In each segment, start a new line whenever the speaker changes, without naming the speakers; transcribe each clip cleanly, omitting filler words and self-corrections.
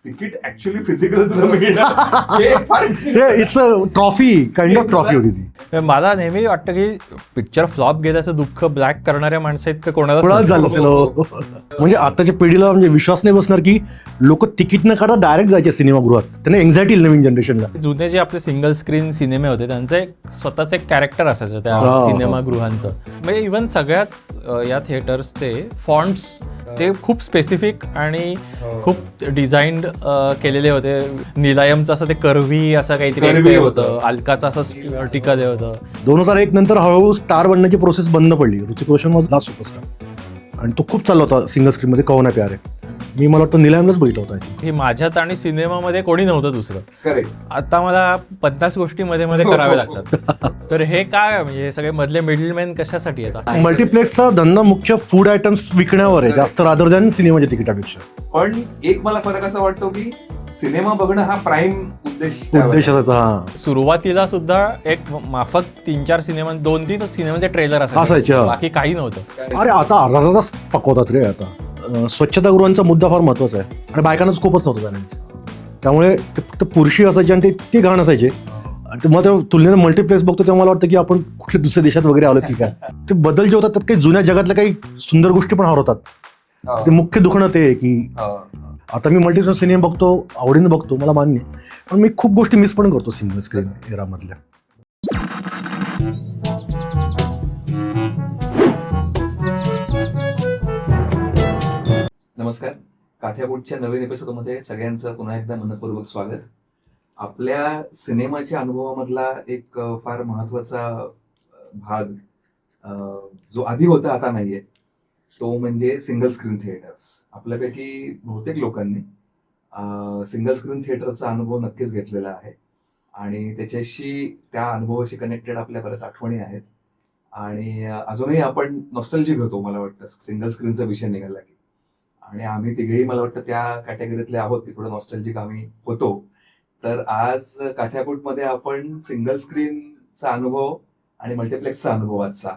Ticket actually physical तुला मिळणार हे फार विशेष.
It's a trophy, kind of trophy होती ती.
मला नेहमी वाटतं की पिक्चर फ्लॉप गेल्याचं दुःख ब्लॅक करणाऱ्या माणसं इतकं कोणाला
कोणाला झालं असेल हो. म्हणजे आताच्या पिढीला म्हणजे विश्वास नाही बसणार की लोक तिकीट न काढता डायरेक्ट जायचे सिनेमागृहात. त्यांना एन्झायटी नवीन जनरेशनला.
जुने जे आपले सिंगल स्क्रीन सिनेमे होते त्यांचं एक स्वतःच एक कॅरेक्टर असायचं त्या
हा.
सिनेमागृहांचं. म्हणजे इव्हन सगळ्याच या थिएटर्सचे फॉन्ट्स ते खूप स्पेसिफिक आणि खूप डिझाईन्ड केलेले होते. निलायमचं असं ते कर्वी असं काहीतरी
कर्वी
होतं,
होतं.
अलकाचं असं टिकले होतं.
2001 नंतर हळूहळू स्टार बनण्याची प्रोसेस बंद पडली. Hrithik Roshan was last superstar आणि तो खूप चालला होता सिंगल स्क्रीन मध्ये. कहो ना प्यारे मी मला वाटतं निलायमलाच बघितलं होता.
ही माझ्यात आणि सिनेमामध्ये कोणी नव्हतं दुसरं.
करेक्ट.
आता मला 50 गोष्टी मध्ये मध्ये करावे लागतात. तर हे काय म्हणजे हे सगळे मधले मिडलमॅन कशासाठी येतात?
मल्टिप्लेक्सचा धंदा मुख्य फूड आयटम्स विकण्यावर आहे जास्त रादर दॅन सिनेमाच्या तिकिटापेक्षा.
पण एक मला फरक असा वाटतो की सिनेमा बघणं हा प्राईम उद्देश
असायचा. हा
सुरुवातीला सुद्धा एक माफक 3-4 सिनेमा 2-3 सिनेमाचे ट्रेलर
असायचे, हा.
बाकी काही नव्हतं.
अरे आता अर्धा तास पकवतात रे. आता स्वच्छतागृहांचा मुद्दा फार महत्वाचा आहे आणि बायकांना स्कोपच नव्हता जाण्याचा. त्यामुळे ते फक्त पुरुषी असायचे आणि ते घाण असायचे. आणि मग त्या तुलनेने मल्टिप्लेक्स बघतो तेव्हा मला वाटतं की आपण कुठल्या दुसऱ्या देशात वगैरे आलो की काय. ते बदल जे होतात त्यात काही जुन्या जगातल्या काही सुंदर गोष्टी पण हरवतात. ते मुख्य दुखणं ते आहे की आता मी मल्टिप्लेक्स सिनेमा बघतो, आवडीनं बघतो, मला मान्य, पण मी खूप गोष्टी मिस पण करतो सिंगल स्क्रीन एरामधल्या.
नमस्कार. काथ्याबोटच्या नवीन एपिसोडमध्ये सगळ्यांचं पुन्हा एकदा मनपूर्वक स्वागत. आपल्या सिनेमाच्या अनुभवामधला एक फार महत्वाचा भाग जो आधी होता आता नाहीये तो म्हणजे सिंगल स्क्रीन थिएटर्स. आपल्यापैकी बहुतेक लोकांनी सिंगल स्क्रीन थिएटरचा अनुभव नक्कीच घेतलेला आहे आणि त्याच्याशी त्या अनुभवाशी कनेक्टेड आपल्या बऱ्याच आठवणी आहेत आणि अजूनही आपण नॉस्टॅल्जिक होतो मला वाटतं सिंगल स्क्रीनचा विषय निघाला की. आणि आम्ही तिघेही मला वाटतं त्या कॅटेगरीतले आहोत की थोडं नॉस्टॅल्जिक आम्ही होतो. तर आज काथ्याबोटमध्ये आपण सिंगल स्क्रीनचा अनुभव आणि मल्टिप्लेक्सचा अनुभव आजचा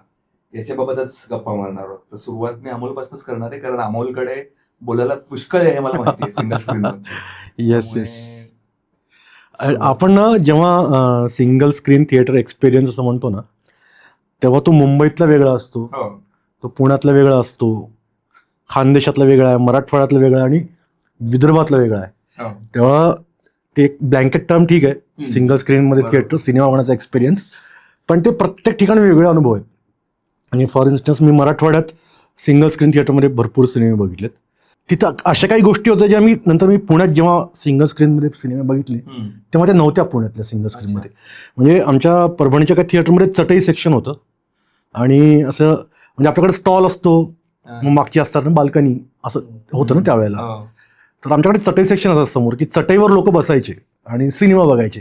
याच्याबाबतच गप्पा मारणार आहोत. तर सुरुवात मी अमोलपासूनच करणार आहे कारण अमोलकडे बोलायला पुष्कळ आहे हे मला माहिती आहे सिंगल स्क्रीन.
Yes yes. आपण ना जेव्हा सिंगल स्क्रीन थिएटर एक्सपिरियन्स असं म्हणतो ना तेव्हा तो मुंबईतला वेगळा असतो, तो पुण्यातला वेगळा असतो, खानदेशातला वेगळा आहे, मराठवाड्यातला वेगळा आणि विदर्भातला वेगळा आहे. तेव्हा ते एक ब्लँकेट टर्म ठीक आहे सिंगल स्क्रीनमध्ये थिएटर सिनेमा होण्याचा एक्सपिरियन्स, पण ते प्रत्येक ठिकाणी वेगळे अनुभव आहेत. आणि फॉर इन्स्टन्स मी मराठवाड्यात सिंगल स्क्रीन थिएटरमध्ये भरपूर सिनेमे बघितलेत. तिथं अशा काही गोष्टी होत्या ज्या मी पुण्यात जेव्हा सिंगल स्क्रीनमध्ये सिनेमे बघितले तेव्हा त्या नव्हत्या पुण्यातल्या सिंगल स्क्रीनमध्ये. म्हणजे आमच्या परभणीच्या काही थिएटरमध्ये चटई सेक्शन होतं आणि असं म्हणजे आपल्याकडे स्टॉल असतो, मग मागची असतात ना बाल्कनी असं होतं ना त्यावेळेला. तर आमच्याकडे चटई सेक्शन असं समोर की चटईवर लोक बसायचे आणि सिनेमा बघायचे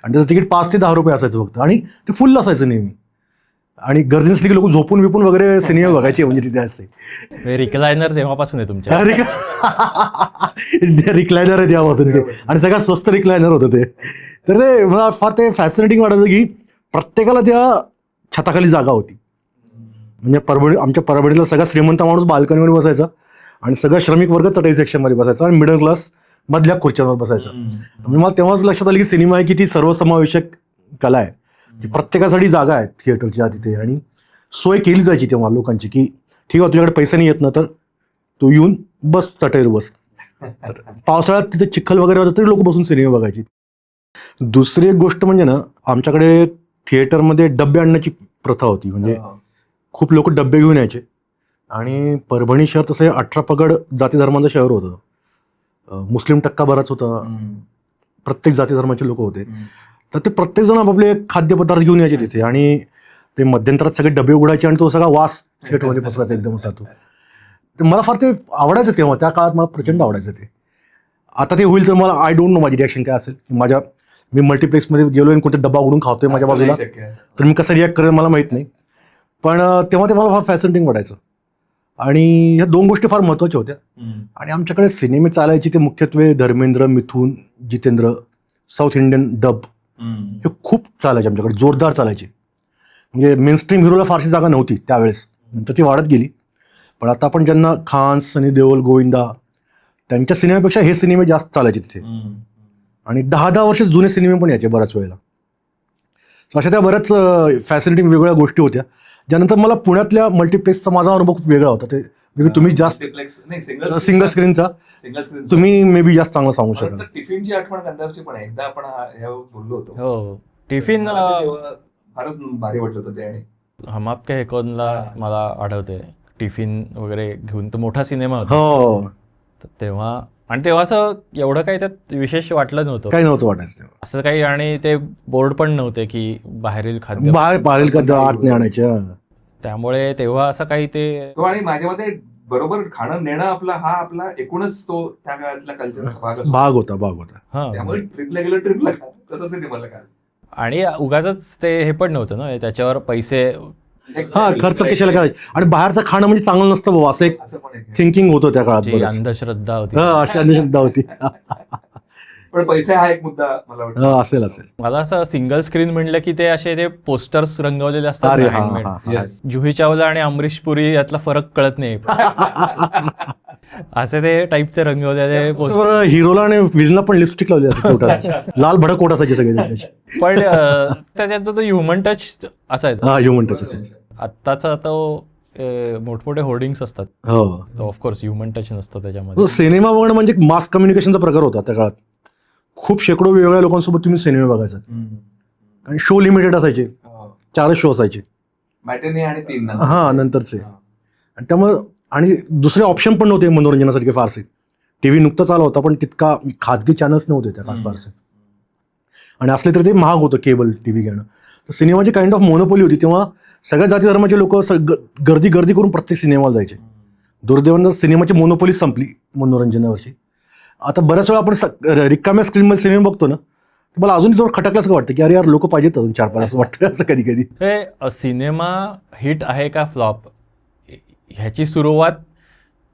आणि त्याचं तिकीट 5 ते 10 रुपये असायचं फक्त आणि ते फुल असायचं नेहमी. आणि गर्दी नसली की लोक झोपून विपून वगैरे सिनेमा बघायचे म्हणजे तिथे असते.
रिक्लायनर तेव्हापासून आहे तुमच्या.
रिक्लायनर आहे तेव्हापासून ते आणि सगळ्यात स्वस्त रिक्लायनर होतं ते. तर ते मला फार ते फॅसिनेटिंग वाटायचं की प्रत्येकाला त्या छताखाली जागा होती. म्हणजे आमच्या परभणीतला सगळा श्रीमंत माणूस बाल्कनीवर बसायचा आणि सगळं श्रमिक वर्ग चटई सेक्शनमध्ये बसायचा आणि मिडल क्लास मधल्या खुर्च्यांवर बसायचा. म्हणजे मला तेव्हाच लक्षात आलं की सिनेमा आहे की ती सर्वसमावेशक कला आहे. प्रत्येकासाठी जागा आहे थिएटरच्या तिथे आणि सोय केली जायची तेव्हा लोकांची की ठीक आहे तुझ्याकडे पैसे नाही येत ना तर तू येऊन बस चटईवर बस. पावसाळ्यात तिथे चिखल वगैरे होतं तरी लोक बसून सिनेमा बघायची. दुसरी एक गोष्ट म्हणजे ना आमच्याकडे थिएटरमध्ये डबे आणण्याची प्रथा होती. म्हणजे खूप लोक डबे घेऊन यायचे आणि परभणी शहर तसं 18 पगड जाती धर्माचं शहर होतं. मुस्लिम टक्का बराच होता, प्रत्येक जाती धर्माचे लोक होते. तर ते प्रत्येक जण आपले खाद्यपदार्थ घेऊन यायचे तिथे आणि ते मध्यंतरात सगळे डबे उघडायचे आणि तो सगळा वास थिएटरमध्ये पसरायचा एकदम असा तो. तर मला फार ते आवडायचं तेव्हा त्या काळात मला प्रचंड आवडायचं ते. आता ते होईल तर मला आय डोंट नो माझी रिॲक्शन काय असेल की मी मल्टिप्लेक्समध्ये गेलो आणि कोणते डबा उघडून खातोय माझ्या बाजूला तर मी कसं रिॲक्ट करेल मला माहीत नाही. पण तेव्हा ते मला फार फॅसिनेटिंग वाटायचं आणि ह्या 2 गोष्टी फार महत्त्वाच्या होत्या. आणि आमच्याकडे सिनेमे चालायचे ते मुख्यत्वे धर्मेंद्र, मिथून, जितेंद्र, साऊथ इंडियन डब हे खूप चालायचे आमच्याकडे, जोरदार चालायचे. म्हणजे मेनस्ट्रीम हिरोला फारशी जागा नव्हती त्यावेळेस, नंतर ती वाढत गेली. पण आता आपण ज्यांना खान, सनी देओल, गोविंदा त्यांच्या सिनेमापेक्षा हे सिनेमे जास्त चालायचे तिथे. आणि 10-10 वर्ष जुने सिनेमे पण यायचे बऱ्याच वेळेला. So अशा त्या बऱ्याच फॅसिलिटी वेगवेगळ्या गोष्टी होत्या. ज्यानंतर मला पुण्यातल्या मल्टिप्लेक्सचा माझा अनुभव खूप वेगळा होता. ते तुम्ही जास्त सिंगल स्क्रीनचा तुम्ही मे बी जास्त चांगलं सांगू शकाल.
टिफिनची आठवण गंधारची पण आहे. एकदा आपण ह्यावर बोललो होतो.
हो, टिफिन
फारच भारी वाटलं होतं ते. आणि
हम आपके है कौनला मला आठवते टिफिन वगैरे घेऊन, तो मोठा सिनेमा होता.
हो,
तर तेव्हा असं एवढं काही त्यात विशेष वाटलं नव्हतं,
काही नव्हतं वाटायचं तेव्हा.
असं काही. आणि ते बोर्ड पण नव्हते की बाहेरील खाद्य
बाहेर का आत नाही आणायचे.
त्यामुळे तेव्हा असं काही ते.
तो आणि माझ्या मते बरोबर खाणं नेणं आपला एकूणच तो त्या काळातला कल्चरचा
भाग होता.
हा,
त्यामुळे ट्रिपला गेलं ट्रिपला तसंच सिनेमाला काय.
आणि उगाच ते हे पण नव्हतं ना त्याच्यावर पैसे.
हा, खर्च कशाला करायचे. आणि बाहेरचं खाणं म्हणजे चांगलं नसतं बाबा, असं एक थिंकिंग होतं त्या काळात.
जी अंधश्रद्धा होती.
अशी अंधश्रद्धा होती.
पण पैसे हा एक मुद्दा मला वाटतं.
असेल.
मला असं सिंगल स्क्रीन म्हणलं की ते असे जे पोस्टर्स रंगवलेले असतात
अरे,
हँडमेड. जुही चावला आणि अमरीश पुरी यातला फरक कळत नाही. असे ते टाईपचे रंगवलेले पोस्टर.
हिरोला आणि विलनला पण लिपस्टिक लावली असते, लाल भडक कोट असायचे सगळे त्याच्याशी.
पण त्याच्यात तो ह्युमन टच असायचा.
ह्युमन टच असायचं.
आत्ताचा तो मोठमोठे होर्डिंग्स असतात.
हो,
ऑफकोर्स ह्युमन टच नसतं त्याच्यामध्ये.
सिनेमा बघणं म्हणजे मास कम्युनिकेशनचा प्रकार होता त्या काळात. खूप शेकडो वेगवेगळ्या लोकांसोबत तुम्ही सिनेमे बघायचा. आणि शो लिमिटेड असायचे, 4 शो असायचे.
मॅटिनी आणि 3
नंतरचे. आणि त्यामुळे आणि दुसरे ऑप्शन पण नव्हते मनोरंजनासाठी फारसे. टीव्ही नुकताच आला होता, पण तितका खाजगी चॅनल्स नव्हते त्या काळात फारसे. आणि असले तरी ते महाग होतं केबल टीव्ही घेणं. तर सिनेमाची काइंड ऑफ मोनोपोली होती. तेव्हा सगळ्या जाती धर्माचे लोक गर्दी करून प्रत्येक सिनेमाला जायचे. दुर्दैवानं सिनेमाची मोनोपोली संपली मनोरंजनावरची. आता बऱ्याच वेळा आपण रिकाम्या स्क्रीनमध्ये सिनेमा बघतो ना, मला अजून जोर खटकल्याचं वाटतं की अरे यार लोक पाहिजेत अजून 4-5 असं वाटतं. असं कधी कधी
हे सिनेमा हिट आहे का फ्लॉप ह्याची सुरुवात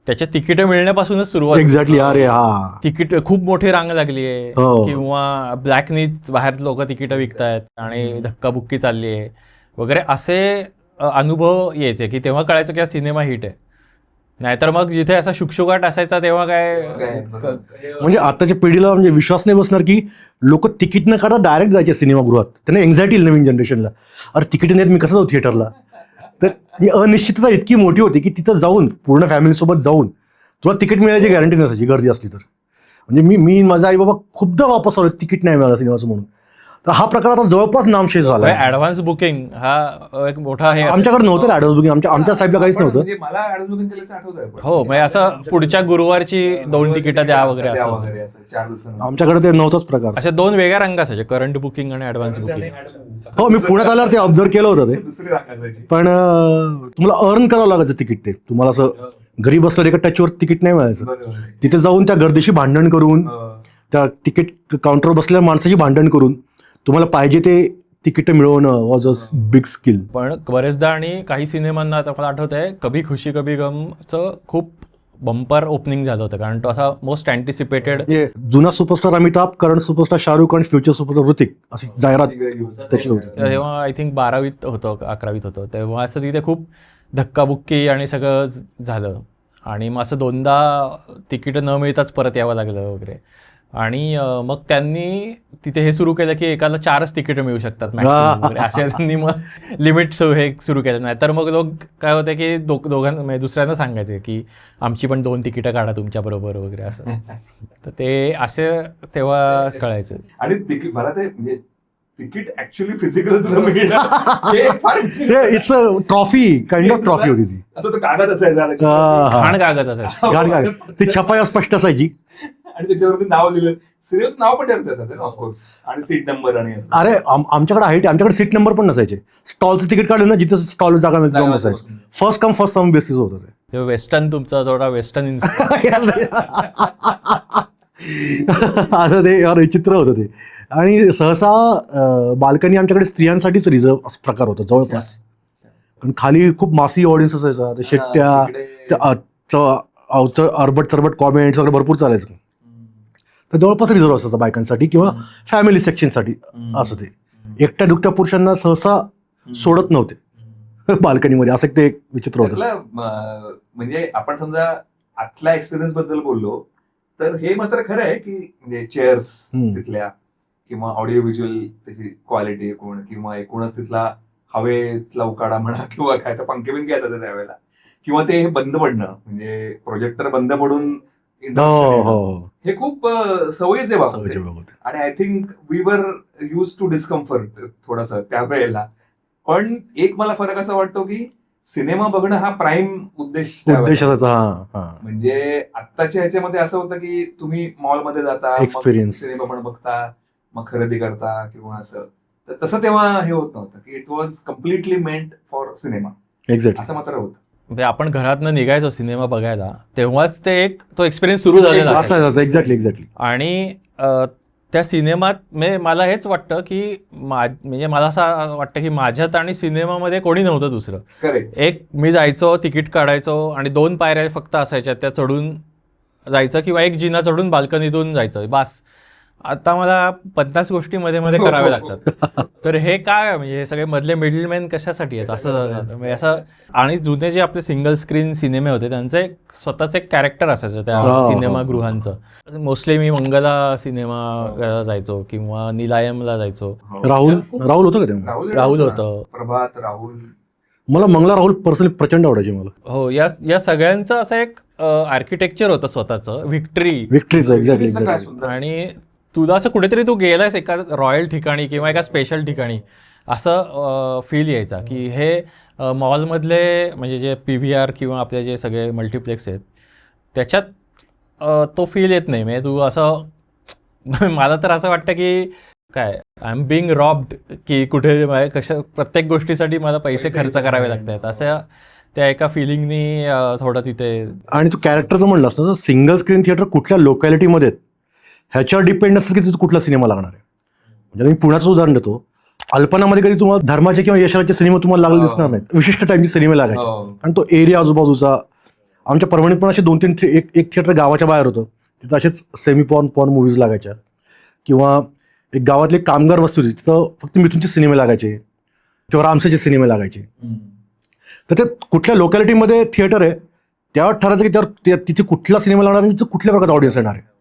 त्याच्या तिकीट मिळण्यापासूनच सुरुवात.
एक्झॅक्टली. अरे हा,
तिकीट खूप मोठी रांग लागली आहे, किंवा ब्लॅकनी बाहेर लोक तिकीट विकतायत आणि धक्काबुक्की चालली आहे वगैरे, असे अनुभव यायचे की तेव्हा कळायचं की हा सिनेमा हिट आहे. नाहीतर मग जिथे असा शुकशुकाट असायचा तेव्हा काय
म्हणजे आताच्या पिढीला म्हणजे विश्वास नाही बसणार की लोक तिकीट न काढता डायरेक्ट जायचे सिनेमागृहात. त्यांना एन्झायटी नवीन जनरेशनला, अरे तिकीट नाहीत मी कसं जाऊ थिएटरला. तर अनिश्चितता इतकी मोठी होती की तिथं जाऊन पूर्ण फॅमिलीसोबत जाऊन तुला तिकीट मिळायची गॅरंटी नसायची गर्दी असली तर. म्हणजे मी माझा आई बाबा खूपदा वापस आलो तिकीट नाही मिळालं सिनेमाचं म्हणून. तर हा प्रकार आता जवळपास नामशेष झाला.
ऍडव्हान्स बुकिंग हा एक मोठा हे
आमच्याकडे नव्हतं ऍडव्हान्स बुकिंग. आमच्या साईडला काहीच नव्हतं.
मला ऍडव्हान्स बुकिंग केल्याचं आठवतंय.
हो, म्हणजे असं पुढच्या गुरुवारची 2 तिकीटं द्या वगैरे असं.
4 दिवसांनी
आमच्याकडे ते नव्हताच प्रकार.
अशा 2 वेगळ्या रंग असायचे, करंट बुकिंग आणि ऍडव्हान्स बुकिंग.
हो, मी पुण्यात आल्यावर ते ऑब्झर्व केलं होतं ते.
दुसरी रांग असायची.
पण तुम्हाला अर्न करावं लागायचं तिकीट. ते तुम्हाला असं घरी बसलं एका टचवर तिकीट नाही मिळायचं. तिथे जाऊन त्या गर्दीशी भांडण करून, त्या तिकीट काउंटरवर बसलेल्या माणसाची भांडण करून तुम्हाला पाहिजे ते तिकीट मिळवणं वॉज अ बिग स्किल.
पण बरेचदा आणि काही सिनेमांना आता मला आठवत आहे कभी खुशी कभी गमचं खूप बंपर ओपनिंग झालं होतं, कारण तो असा मोस्ट अँटिसिपेटेड.
जुना superstar Amitabh, current superstar Shahrukh आणि फ्युचर सुपरस्टार ऋतिक अशी जाहिरात त्याची होती.
तेव्हा आय थिंक 12वीत होतं 11वीत होतं तेव्हा. असं तिथे खूप धक्काबुक्की आणि सगळं झालं. आणि मग असं 2दा तिकीट न मिळताच परत यावं लागलं वगैरे. आणि मग त्यांनी तिथे हे सुरू केलं की एकाला 4च तिकीटं मिळू शकतात मॅक्सिमम वगैरे, असे त्यांनी मग लिमिट हे सुरू केलं. नाही तर मग लोक काय होते की दोघांना दुसऱ्यांना सांगायचे की आमची पण 2 तिकीटं काढा तुमच्याबरोबर वगैरे असं. तर ते असे तेव्हा कळायचं.
आणि मला ते म्हणजे तिकीट ऍक्च्युअली फिजिकल तुला मिळणार.
It's a trophy, kind of trophy होती ती.
असं तो कागद असायचा,
घाण कागद असायचं.
घाण कागद. ती छपाई स्पष्ट असायची
आणि त्याच्यावरती नाव लिहिलं. सिरियस नाव पण ठरत असायचं ऑफकोर्स. आणि सीट नंबर आणि
अरे आमच्याकडे आहे, आमच्याकडे सीट नंबर पण नसायचे. स्टॉलचं तिकीट काढलं ना, जिथं स्टॉल जागा मिळते जाऊन बसायचं. First come first serve basis होतं ते.
वेस्टर्न तुमचा थोडा वेस्टर्न
असं ते यार विचित्र होतं ते. आणि सहसा बाल्कनी आमच्याकडे स्त्रियांसाठीच रिझर्व प्रकार होता जवळपास. कारण खाली खूप मासी ऑडियन्स असायचा. ते शिट्ट्या, अरबट चरबट कॉमेंट्स वगैरे भरपूर चालायचं. तर जवळपास रिझर्व असायचं बायकांसाठी किंवा फॅमिली सेक्शनसाठी असं. ते एकट्या दुकट्या पुरुषांना सहसा सोडत नव्हते बाल्कनीमध्ये. असं ते एक विचित्र होतं.
म्हणजे आपण समजा आतल्या एक्सपिरियन्स बद्दल बोललो तर हे मात्र खरं आहे की म्हणजे चेअर्स
हम्म.
तिथल्या किंवा ऑडिओ व्हिज्युअल त्याची क्वालिटी एकूण किंवा एकूणच तिथला हवेतला उकाडा म्हणा किंवा काय तर पंखे बिंके येतात त्यावेळेला किंवा ते बंद पडणं म्हणजे प्रोजेक्टर बंद पडून
हो
interruption येणं.
हो
हे खूप सवयीचे बाबत
सवयीचे
आहे.
बाबत.
आणि I think we were used to discomfort थोडासा त्यावेळेला. पण एक मला फरक असा वाटतो की सिनेमा बघणं हा प्राईम उद्देश त्यावेळेला.
उद्देश असायचा हा
म्हणजे आत्ताच्या ह्याच्यामध्ये असं होतं की तुम्ही मॉलमध्ये जाता मग
Experience.
सिनेमा पण बघता मग खरेदी करता किंवा असं. तर तसं तेव्हा हे होत नव्हतं की it was completely meant for cinema
exactly.
असं मात्र होतं.
म्हणजे आपण घरातनं निघायचो सिनेमा बघायला तेव्हाच ते एक तो एक्सपिरियन्स सुरू झालेला असायचा.
असं एक्झॅक्टली.
आणि त्या सिनेमात म्हणजे मला हेच वाटतं की म्हणजे मला असं वाटतं की माझ्यात आणि सिनेमामध्ये कोणी नव्हतं दुसरं.
करेक्ट.
एक मी जायचो तिकीट काढायचो आणि 2 पायऱ्या फक्त असायच्या त्या चढून जायचं किंवा एक जिना चढून बाल्कनीतून जायचं बास. आता मला 50 गोष्टी मध्ये मध्ये कराव्या लागतात. तर हे काय म्हणजे हे सगळे मधले मिडलमॅन कशासाठी आहेत असं म्हणजे असं. आणि जुने जे आपले सिंगल स्क्रीन सिनेमे होते त्यांचं एक स्वतःच एक कॅरेक्टर असायचं त्या
हो.
सिनेमागृहांचं. मोस्टली मी मंगला सिनेमा जायचो किंवा निलायमला जायचो.
राहुल होतं का तेव्हा?
राहुल होतं.
प्रभात राहुल.
मला मंगला राहुल पर्सनली प्रचंड आवडायची मला.
हो या सगळ्यांचं असं एक आर्किटेक्चर होतं स्वतःचं. विक्ट्रीचं
विक्ट्रीचं
काय
एक्झॅक्टली.
सुंदर.
आणि तुला असं कुठेतरी तू गेलायस एका रॉयल ठिकाणी किंवा एका स्पेशल ठिकाणी असं फील यायचा की हे मॉलमधले म्हणजे जे PVR किंवा आपले जे सगळे मल्टिप्लेक्स आहेत त्याच्यात तो फील येत नाही. म्हणजे तू असं मला तर असं वाटतं की काय आय एम बिंग रॉब्ड की कुठे प्रत्येक गोष्टीसाठी मला पैसे खर्च करावे लागत आहेत असं त्या एका फिलिंगनी थोडं तिथे.
आणि तू कॅरेक्टरचं म्हणलास ना, सिंगल स्क्रीन थिएटर कुठल्या लोकॅलिटीमध्ये ह्याच्यावर डिपेंड असतं की तिथं कुठला सिनेमा लागणार आहे. म्हणजे मी पुण्याचं उदाहरण देतो. अल्पनामध्ये कधी तुम्हाला धर्माचे किंवा यशराजचे सिनेमा तुम्हाला लागले दिसणार नाहीत. विशिष्ट टाईमचे सिनेमे लागायचे
हो.
आणि तो एरिया आजूबाजूचा. आमच्या परभणीत पण असे 2-3 एक थिएटर गावाच्या बाहेर होतं. तिथं असेच सेमी पॉर्न मूवीज लागायच्या. किंवा एक गावातली कामगार वस्ती होती तिथं फक्त मिथूनचे सिनेमे लागायचे किंवा रामसेचे सिनेमे लागायचे. तर ते कुठल्या लोकॅलिटीमध्ये थिएटर आहे त्यावर ठरायचं की त्यावर तिथे कुठला सिनेमा लागणार आणि तिथं कुठल्या प्रकारचा ऑडियन्स येणार आहे.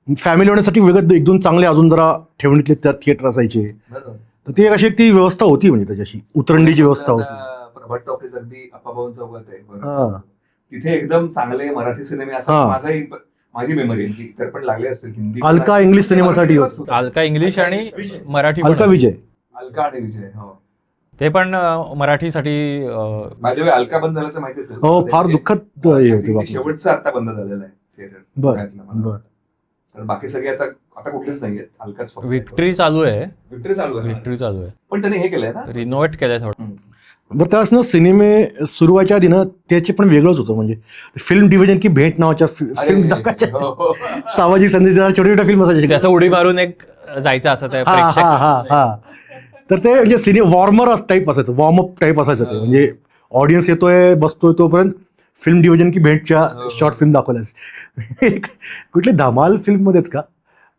फॅमिली होण्यासाठी वेगळं 1-2 चांगले अजून जरा ठेवणीतले त्या थिएटर असायचे.
बरोबर.
तर ती अशी एक ती व्यवस्था होती म्हणजे त्याच्याशी उतरंडीची व्यवस्था होती.
प्रभात टॉकीज अगदी अप्पाभाऊ चौकात आहे.
हा.
तिथे एकदम चांगले मराठी सिनेमे असं
हा.
माझी मेमरी आहे. इतर पण लागले असतील हिंदी.
अलका इंग्लिश सिनेमासाठी होती.
अलका इंग्लिश आणि मराठी पण
अलका
होती.
विजय.
अलका आणि विजय. हो.
ते पण मराठीसाठी
बाय द वे अलका बंद झाल्याचं माहिती असेल.
हो फार दुःखद हे होती
ते
बातमी.
शेवटचं आता बंद झालेलं आहे थिएटर
बर
पुण्यातलं मला.
बर.
कारण बाकी सगळे आता कुठलेच नाहीयेत. अलकाच फक्त.
विक्ट्री चालू आहे.
विक्ट्री चालू आहे.
विक्ट्री चालू आहे.
पण त्याने हे केलंय ना.
रिनोव्हेट केलंय थोडं.
बरं त्यावेळेस ना सिनेमे सुरू व्हायच्या आधी ना त्याचे पण वेगळंच होतं. म्हणजे फिल्म डिव्हिजन की भेट नावाच्या फिल्म दाखवायच्या.
हो, हो.
सामाजिक संदेश देणाऱ्या छोट्या छोट्या फिल्म असायच्या.
त्याचं उडी मारून एक जायचं असं ते
हा
प्रेक्षक.
हा हा हा. तर ते म्हणजे वॉर्मर टाईप असायचं. वॉर्मअप टाईप असायचं ते. म्हणजे ऑडियन्स येतोय बसतोय तोपर्यंत फिल्म डिव्हिजन की भेटच्या शॉर्ट फिल्म दाखवल्यास. कुठली धमाल फिल्म मध्येच का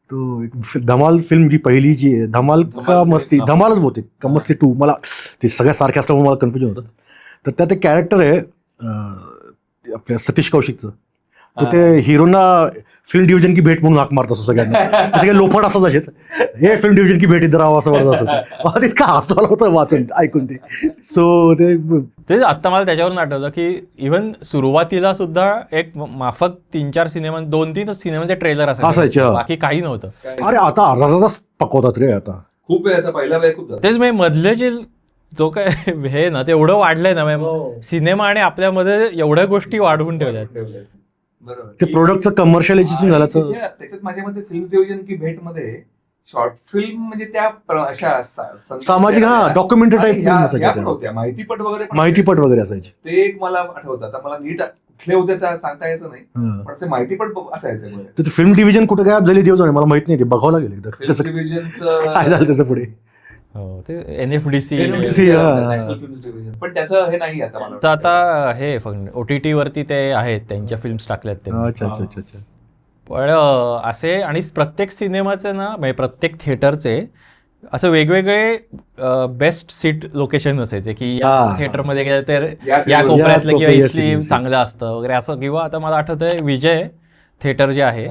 तो धमाल फिल्म जी पहिली जी आहे, धमाल का मस्ती, धमालच बहुतेक का मस्ती 2 मला ते सगळ्या सारख्या असल्यामुळे मला कन्फ्युजन होतं. तर त्यात एक कॅरेक्टर आहे आपल्या सतीश कौशिकचं. तर ते हिरोना फिल्म डिव्हिजन की भेट म्हणून हाक मारत असतो सगळ्यांना. ते सगळे लोफट असतात असेच. हे फिल्म डिव्हिजन की भेट इथं राहावं असं म्हणत असतं. मला तितका हसवायला होतं वाचून ऐकून ते. सो
ते आत्ता मला त्याच्यावरून आठवलं की इव्हन सुरुवातीला सुद्धा एक माफक 3-4 सिनेमा 2-3 सिनेमाचे ट्रेलर
असायचे, हा.
बाकी काही नव्हतं.
अरे आता अर्धा तास पकवतात रे आता.
खूप वेळ आता पहिला वेळ खूप झाला.
तेच म्हणजे मधले जे जो काय हे ना ते एवढं वाढलंय ना म्हणजे सिनेमा आणि आपल्यामध्ये एवढ्या गोष्टी वाढवून ठेवल्यात.
बरोबर.
ते प्रोडक्टचं कमर्शियलायझेशन झाल्याचं.
त्याच्यात माझ्या मते फिल्म डिव्हिजन की भेट मध्ये शॉर्ट फिल्म म्हणजे त्या अशा
सामाजिक हा डॉक्युमेंटरी टाईप फिल्म असायच्या त्या.
होत्या माहितीपट वगैरे पण
माहितीपट वगैरे असायचे.
ते एक मला आठवतं. आता मला नीट कुठले होते त्या सांगता यायचं नाही.
हा.
पण असे माहितीपट असायचे.
तर फिल्म डिव्हिजन कुठे गायब झाली देव जाणे मला माहित नाही. ते बघावं लागेल एकदा.
फिल्म
त्याचं
डिव्हिजनचं
काय झालं त्याचं पुढे.
हो ते NFDC
नॅशनल फिल्म डिव्हिजन. पण त्याचं हे नाही आता मला
त्यांचं आता हे OTT वरती ते आहेत त्यांच्या फिल्म्स टाकल्यात त्यांनी.
अच्छा अच्छा अच्छा अच्छा.
पण असे आणि प्रत्येक सिनेमाचे ना म्हणजे प्रत्येक थिएटरचे असं वेगवेगळे बेस्ट सीट लोकेशन असायचे की या
हा.
थिएटरमध्ये गेलं तर
या
या कोपऱ्यातलं किंवा
या
इथली
scene.
चांगलं असतं वगैरे असं. किंवा आता मला आठवतंय विजय थिएटर जे आहे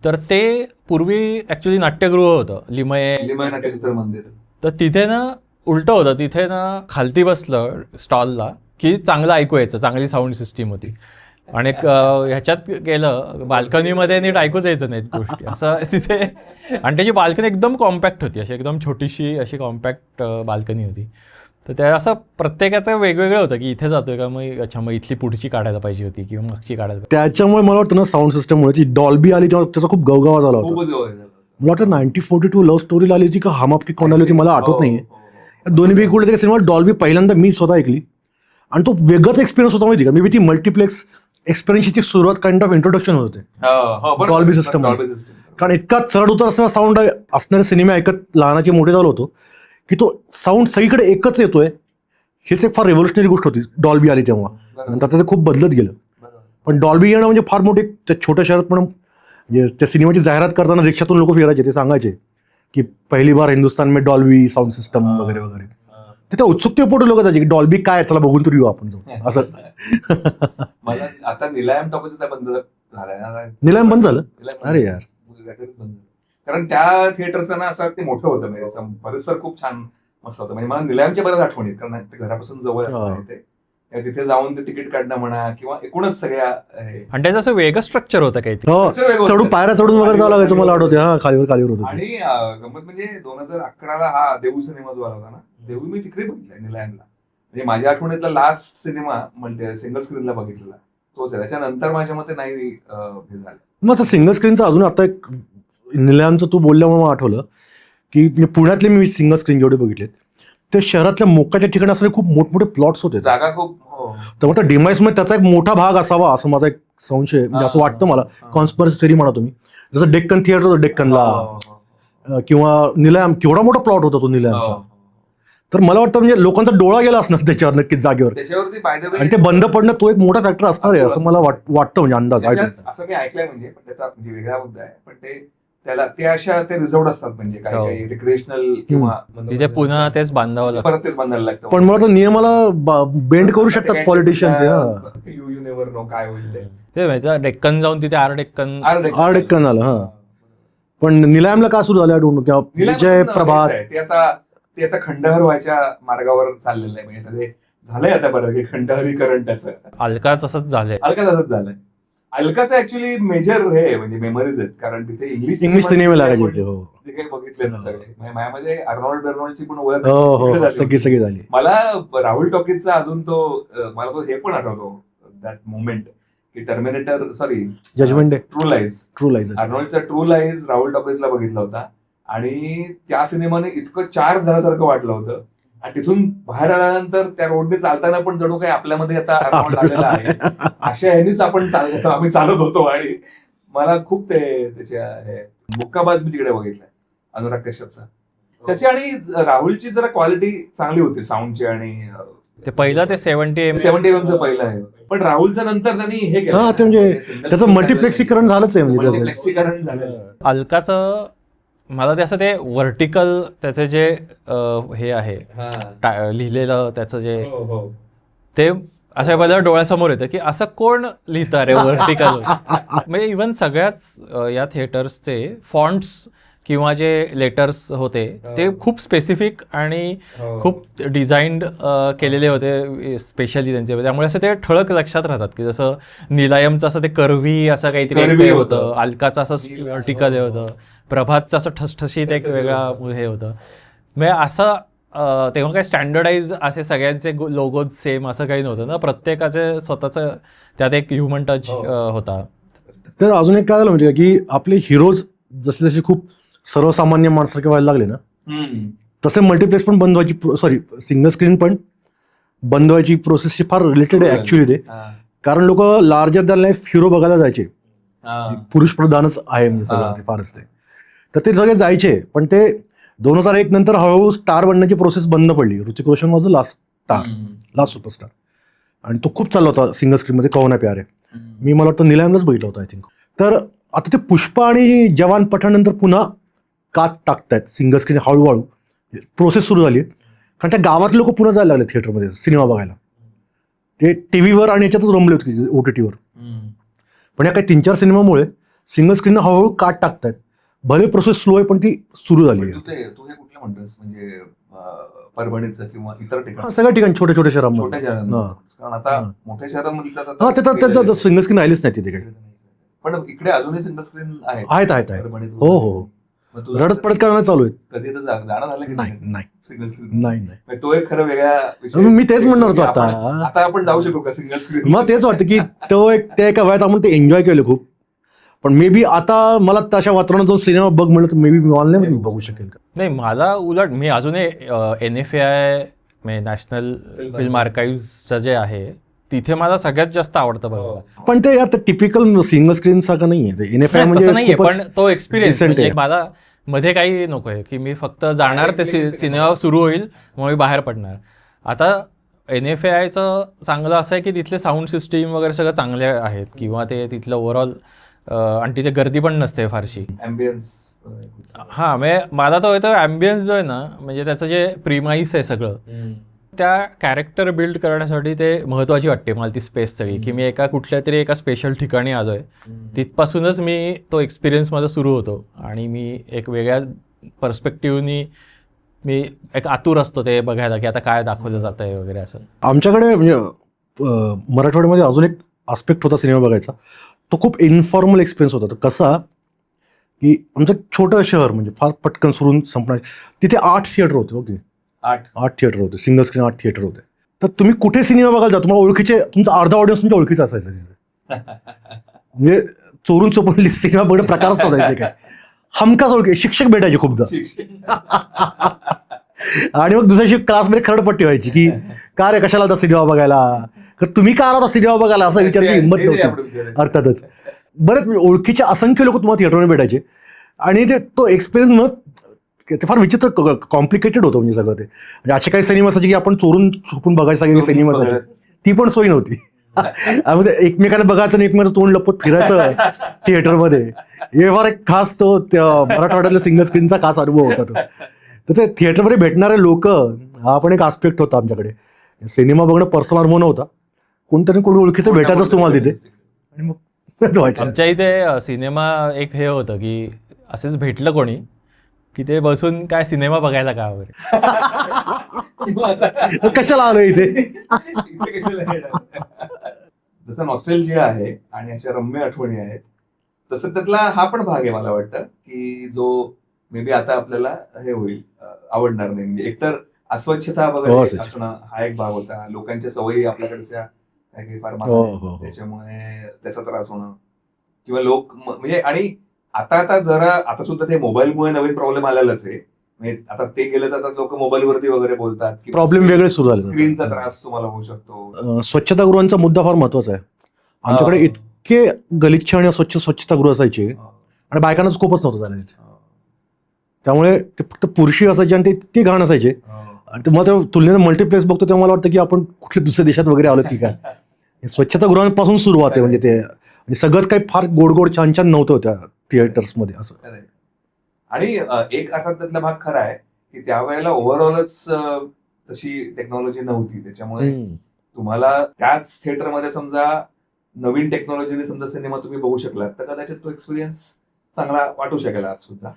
तर ते पूर्वी ॲक्च्युली नाट्यगृह होतं लिमये
नाट्यचित्र मंदिर.
तर तिथे ना उलटं होतं, तिथे ना खालती बसलं स्टॉलला की चांगलं ऐकू यायचं, चांगली साऊंड सिस्टीम होती. आणि ह्याच्यात गेलं बाल्कनीमध्ये नीट ऐकूच यायचं नाही गोष्टी असं तिथे. आणि त्याची बाल्कनी एकदम कॉम्पॅक्ट होती, अशी एकदम छोटीशी अशी कॉम्पॅक्ट बाल्कनी होती. तर त्या असं प्रत्येकाचं वेगवेगळं होतं की इथे जातोय का, मग अच्छा मग इथली पुढची काढायला पाहिजे होती किंवा मागची काढायला पाहिजे.
त्याच्यामुळे मला वाटतं ना साऊंड सिस्टममुळे ती डॉल्बी आली तेव्हा त्याचा खूप गवगवा झाला होता.
खूपच गवळण झालं.
मला वाटतं 1942 लव्ह स्टोरीला आली होती का हम आपकी कौन आली होती मला आठवत नाहीये. दोन्ही कुठे सिनेमा डॉल्बी पहिल्यांदा मी स्वतः ऐकली आणि तो वेगळाच एक्सपिरियन्स होता माहिती का. मे बी ती मल्टिप्लेक्स एक्सपिरियन्सची सुरुवात काइंड ऑफ इंट्रोडक्शन होते डॉल्बी सिस्टम. कारण इतका चढ उतर असणारा साऊंड असणारे सिनेमे ऐकत लहानाचे मोठे झालो होतो की तो साऊंड सगळीकडे एकच येतोय. हेच एक फार रेव्होल्युशनरी गोष्ट होती डॉल्बी आली तेव्हा. नंतर ते खूप बदलत गेलं. पण डॉल्बी येणं म्हणजे फार मोठी त्या छोट्या शहरात पण म्हणजे त्या सिनेमाची जाहिरात करताना रिक्षातून लोक फिरायचे, ते सांगायचे की पहिली बार हिंदुस्तान में डॉल्बी साऊंड सिस्टम वगैरे वगैरे. तर त्या उत्सुकतेपोटी लोक जायचे की डॉल्बी काय, चला बघून तरी येऊ आपण जाऊ असं.
मला आता निलायम टॉकीज बंद झालाय.
निलायम बंद झालं. अरे यार,
कारण त्या थिएटरचं ना असं ते मोठं होतं, म्हणजे परिसर खूप छान मस्त होतं. म्हणजे मला निलायमच्या बऱ्याच आठवणी आहेत, कारण ते घरापासून जवळ आहे. तिथे जाऊन ते तिकीट काढणं म्हणा किंवा एकूणच सगळ्या.
आणि त्याचं असं वेगळं स्ट्रक्चर होतं काही.
चढून पायऱ्या चढून वगैरे जावं लागायचं मला आठवते. हा, खालीवर होतं.
आणि गंमत म्हणजे 2011 हा देऊळ सिनेमा जो आला होता ना, देऊळ मी तिकडे बघितलाय निलायमला. म्हणजे माझ्या आठवणीतला लास्ट सिनेमा म्हणजे सिंगल स्क्रीनला बघितलेला तोच आहे. त्याच्यानंतर माझ्या मते नाही हे झालं.
मग आता सिंगल स्क्रीनचं अजून आता एक निलायमचं तू बोलल्यामुळे मला आठवलं की पुण्यातले मी सिंगल स्क्रीन जेवढे बघितलेत ते शहरातल्या मोक्याच्या ठिकाणी असणारे खूप मोठमोठे प्लॉट्स होते,
जागा खूप.
तर मग डिमाइस मध्ये त्याचा एक मोठा भाग असावा असं माझा एक संशय, म्हणजे असं वाटतं मला. कॉन्स्पिरसी थिअरी म्हणा तुम्ही. जसं डेक्कन थिएटर होतं डेक्कनला, किंवा निलायम केवढा मोठा प्लॉट होता तो निलायमचा. तर मला वाटतं म्हणजे लोकांचा डोळा गेला असणार त्याच्यावर नक्कीच जागेवर,
त्याच्यावरती
आणि ते बंद पडणं तो एक मोठा फॅक्टर असणार आहे असं मला वाटतं, म्हणजे अंदाज आहे.
असं मी ऐकलंय, म्हणजे पण त्याचा म्हणजे वेगळा मुद्दा आहे. पण ते त्याला ते अशा ते रिझर्व्ड असतात, म्हणजे काही काही रिक्रिएशनल किंवा
तिथे पुन्हा तेच बांधावं लागतं,
परत तेच बांधायला लागतं.
पण मला तर नियमाला बेंड करू शकतात पॉलिटिशियन ते.
यू नेव्हर नो काय होईल
ते. डेक्कन जाऊन तिथे आर
डेक्कन आलं. हा, पण निलायमला का सुरू झालं आठवण किंवा विजय प्रभात
ते आता खंडहर व्हायच्या मार्गावर चाललेलं आहे. म्हणजे ते झालंय आता बरं हे खंडहरीकरण त्याचं.
अलका तसंच झालंय.
झालंय. अलकाचं ऍक्च्युली मेजर हे म्हणजे मेमरीज आहेत, कारण तिथे इंग्लिश
सिनेमे लागायचे
जे काही बघितले ना सगळे. माझ्यामध्ये अर्नॉल्डची पण
ओळख सगळी झाली.
मला राहुल टॉकीजचा अजून तो मला तो हे पण आठवतो, दॅट मोमेंट की Terminator
Judgment Day,
True Lies अर्नॉल्डचा ट्रू लाईज राहुल टॉकीजला बघितला होता. आणि त्या सिनेमाने इतकं चार्ज झाल्यासारखं वाटलं होतं. आणि तिथून बाहेर आल्यानंतर त्या रोडने चालताना पण जणू काही आपल्यामध्ये आता अर्नॉल्ड आलेला आहे, अशा ह्यानीच आम्ही चालत होतो. आणि मला खूप त्याच्या मुक्काबाज मी तिकडे बघितलाय अनुराग कश्यपचा. त्याची आणि राहुलची जरा क्वालिटी चांगली होती साऊंडची. आणि
ते पहिलं ते 70
mm पहिलं आहे. पण राहुलचं नंतर त्यांनी हे केलं,
म्हणजे त्याचं मल्टिप्लेक्सीकरण झालंच आहे. म्हणजे
मल्टिप्लेक्सीकरण झालं.
अलकाचं मला ते असं ते व्हर्टिकल त्याचं जे हे आहे लिहिलेलं त्याचं जे ते अशा पहिल्या डोळ्यासमोर येतं की असं कोण लिहितं रे व्हर्टिकल. म्हणजे इव्हन सगळ्याच या थिएटर्सचे फॉन्ट्स किंवा जे लेटर्स होते ते खूप स्पेसिफिक आणि खूप डिझाईन्ड केलेले होते स्पेशली त्यांचे. त्यामुळे असं ते ठळक लक्षात राहतात की जसं निलायमचं असं ते कर्वी असं काहीतरी होतं, अलकाचं असं व्हर्टिकल हे होतं, प्रभातचं असं ठसठशीत एक वेगळा हे होतं. म्हणजे असं तेव्हा काही स्टँडर्डाइज असे सगळ्यांचे लोगो सेम असं काही नव्हतं ना, प्रत्येकाचे स्वतःचं त्यात एक ह्युमन टच होता.
तर अजून एक काय झालं म्हणजे की आपले हिरोज जसे जसे खूप सर्वसामान्य माणसारखे व्हायला लागले ना, तसे मल्टिप्लेक्स पण बंद व्हायची, सिंगल स्क्रीन पण बंद व्हायची प्रोसेसची फार रिलेटेड आहे ऍक्च्युली ते. कारण लोक लार्जर दॅन लाईफ हिरो बघायला जायचे. पुरुष प्रधानच आहे म्हणजे सगळं ते फारच ते. तर ते सगळे जायचे, पण ते 2001 नंतर हळूहळू स्टार बनण्याची प्रोसेस बंद पडली. Hrithik Roshan was the last superstar. आणि तो खूप चालला होता सिंगल स्क्रीनमध्ये, कौन है प्यारे. मी मला वाटतं निलायमलाच बघितलं होतं आय थिंक. तर आता ते पुष्पा आणि जवान पठाण नंतर पुन्हा कात टाकतायत सिंगल स्क्रीन, हळूहळू प्रोसेस सुरू झाली. कारण त्या गावातले लोक पुन्हा जायला लागले थिएटरमध्ये सिनेमा बघायला. ते टीव्हीवर आणि याच्यातच रमले होते OTTवर. पण या काही 3-4 सिनेमामुळे सिंगल स्क्रीन हळूहळू काट टाकतायत. भले प्रोसेस स्लो आहे पण ती सुरू झाली
पण
आहे.
तू हे कुठलं म्हणतोस म्हणजे परभणीचं किंवा इतर
हा,
ठिकाणी
सगळ्या ठिकाणी छोट्या छोट्या शहरांमध्ये.
छोट्या शहरांमध्ये
हा.
कारण आता मोठ्या शहरांमध्ये तर
हा,
आता
त्याचं सिंगल स्क्रीन राहिलीच नाही तिथे काही.
पण इकडे अजूनही सिंगल स्क्रीन आहेत
आहेत.
परभणीत.
हो हो.
मग तुझं
रडत पडत काय चालू आहेत.
कधी तर जाणं झालं की
नाही
सिंगल स्क्रीन
नाही.
तो एक खरं वेगळा विषय.
मी तेच म्हणणार होतो
आता आपण जाऊ शकू का सिंगल स्क्रीन?
मला तेच वाटतं की तो एक त्या एका वयात आपण ते एन्जॉय केलं खूप. पण मे बी आता मला तशा वातावरणात जो सिनेमा बघ म्हणलं तर मे बी मी ऑनलाईन बघू शकेल का.
नाही, मला उलट मी अजूनही NFI म्हणजे नॅशनल फिल्म आर्काइव्हचं जे आहे तिथे मला सगळ्यात जास्त आवडतं बघायला.
पण ते यार टिपिकल सिंगल स्क्रीन सारखं नाहीये ते. NFI
नाही, तसं नाहीये,
म्हणजे
पण तो एक्सपिरियन्स
decent आहे.
मला मध्ये काही नकोय की मी फक्त जाणार ते सिनेमा सुरू होईल मग मी बाहेर पडणार. आता NFIचं चांगलं असं आहे की तिथले साऊंड सिस्टीम वगैरे सगळं चांगले आहेत किंवा ते तिथलं ओव्हरऑल आणि तिथे गर्दी पण नसते फारशी.
ॲम्बियन्स.
हां, म्हणजे मला तो येतो ॲम्बियन्स जो आहे ना, म्हणजे त्याचं जे प्रिमाईस आहे सगळं त्या कॅरेक्टर बिल्ड करण्यासाठी ते महत्त्वाची वाटते मला ती स्पेस सगळी, की मी कुठल्या तरी एका स्पेशल ठिकाणी आलो आहे. तिथपासूनच मी तो एक्सपिरियन्स माझा सुरू होतो आणि मी एक वेगळ्या पर्स्पेक्टिव्हनी मी एक आतुर असतो ते बघायला की आता काय दाखवलं जातं आहे वगैरे असं.
आमच्याकडे म्हणजे मराठवाड्यामध्ये अजून एक आस्पेक्ट होता सिनेमा बघायचा. तो खूप इन्फॉर्मल एक्सपिरियन्स होता. तो कसा की आमचं छोटं शहर म्हणजे फार पटकन सुरून संपणार. तिथे 8 थिएटर होते. ओके, 8 थिएटर होते. सिंगल स्क्रीन 8 थिएटर होते. तर तुम्ही कुठे सिनेमा बघायला जा तुम्हाला ओळखीचे तुमचा अर्धा ऑडियन्स तुमच्या ओळखीचा असायचा तिथे. म्हणजे चोरून चोपून सिनेमा बघणं प्रकारच नव्हता तिथे काय. हमखास ओळखी शिक्षक भेटायचे खूपदा. आणि मग दुसऱ्या दिवशी क्लासमध्ये खरडपट्टी व्हायची की का रे कशाला होता सिनेमा बघायला, तर तुम्ही का आला होता सिनेमा बघायला असा विचारायची हिंमत नव्हती. अर्थातच बरेच ओळखीचे असंख्य लोक तुम्हाला थिएटरमध्ये भेटायचे आणि तो एक्सपिरियन्स मग ते फार विचित्र कॉम्प्लिकेटेड होतं. म्हणजे सगळं ते म्हणजे असे काही सिनेमा असायचे की आपण चोरून छुपून बघायचं सिनेमा असायचे ती पण सोय नव्हती. म्हणजे एकमेकांना बघायचं आणि एकमेकांचं तोंड लपत फिरायचं थिएटरमध्ये. हे फार एक खास तो मराठवाड्यातल्या सिंगल स्क्रीनचा खास अनुभव होता तो. तर ते थिएटरमध्ये भेटणारे लोक हा पण एक आस्पेक्ट होता आमच्याकडे. सिनेमा बघणं पर्सनल अनुभव नव्हता. कोणतरी कोणी ओळखीचं भेटायचंच तुम्हाला तिथे आणि मग व्हायचं.
आमच्या इथे सिनेमा एक हे होतं की असेच भेटलं कोणी की ते बसून काय सिनेमा बघायला का वगैरे.
कशाला आलं इथे.
जसं नॉस्टॅल्जिया आहे आणि अशा रम्य आठवणी आहेत तसं त्यातला हा पण भाग आहे मला वाटतं की जो मे बी आता आपल्याला हे होईल आवडणार नाही. म्हणजे एकतर अस्वच्छता वगैरे असणं हा एक भाग होता. लोकांच्या सवयी आपल्याकडच्या काही फार महाग त्याच्यामुळे त्याचा त्रास होणं किंवा लोक म्हणजे आणि आता जरा सुद्धा ते मोबाईलमुळे नवीन प्रॉब्लेम आलेलाच आहे. म्हणजे आता ते गेलं तर आता लोक मोबाईलवरती वगैरे बोलतात की
प्रॉब्लेम वेगळे सुरू झाले.
स्क्रीनचा त्रास तुम्हाला होऊ शकतो.
स्वच्छतागृहांचा मुद्दा फार महत्वाचा आहे. आमच्याकडे इतके गलिच्छ आणि स्वच्छतागृह असायचे आणि बायकांना स्कोपच नव्हता जाण्याचे. त्यामुळे ते फक्त पुरुषी असायचे आणि ते इतके घाण असायचे. आणि मग तुलनेने मल्टीप्लेक्स बघतो तेव्हा मला वाटतं की आपण कुठल्या दुसऱ्या देशात वगैरे आलो की काय. स्वच्छतागृहांपासून सुरुवात आहे. म्हणजे ते सगळंच काही फार गोड छान नव्हतं त्या थिएटर्समध्ये असं.
आणि एक अर्थात त्यातला भाग खरा आहे की त्यावेळेला ओव्हरऑलच तशी टेक्नॉलॉजी नव्हती. त्याच्यामुळे तुम्हाला त्याच थिएटरमध्ये समजा नवीन टेक्नॉलॉजीने समजा सिनेमा तुम्ही बघू शकलात तर कदाचित तो एक्सपिरियन्स चांगला वाटू शकेल आज सुद्धा.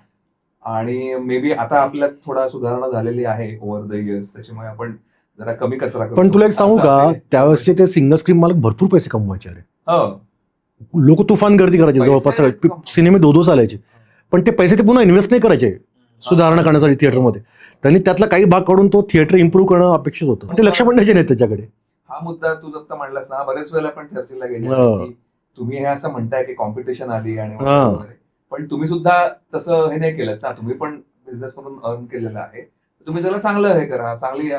आणि मे बी आता आपल्यात थोडा सुधारणा झालेली आहे ओव्हर द इयर्स. त्याच्यामुळे आपण जरा कमी कचरा करतो.
पण तुला एक सांगू का त्यावेळेसचे ते सिंगल स्क्रीन मालक भरपूर पैसे कमवायचे. अरे लोक तुफान गर्दी करायचे. जवळपास सिनेमे 2-2 चालायचे. पण ते पैसे ते पुन्हा इन्व्हेस्ट नाही करायचे सुधारणा करण्यासाठी थिएटरमध्ये. त्यांनी त्यातला काही भाग काढून तो थिएटर इम्प्रूव्ह करणं अपेक्षित होतं. ते लक्ष पण द्यायचे नाही त्याच्याकडे.
हा मुद्दा तू जर म्हणलास ना बरेच वेळेला पण चर्चेला गेले की तुम्ही हे असं म्हणताय की कॉम्पिटिशन आली आणि पण तुम्ही सुद्धा तसं हे नाही केलं ना. तुम्ही पण बिझनेस मधून अर्न केलेलं आहे. तुम्ही त्याला चांगलं हे करा, चांगली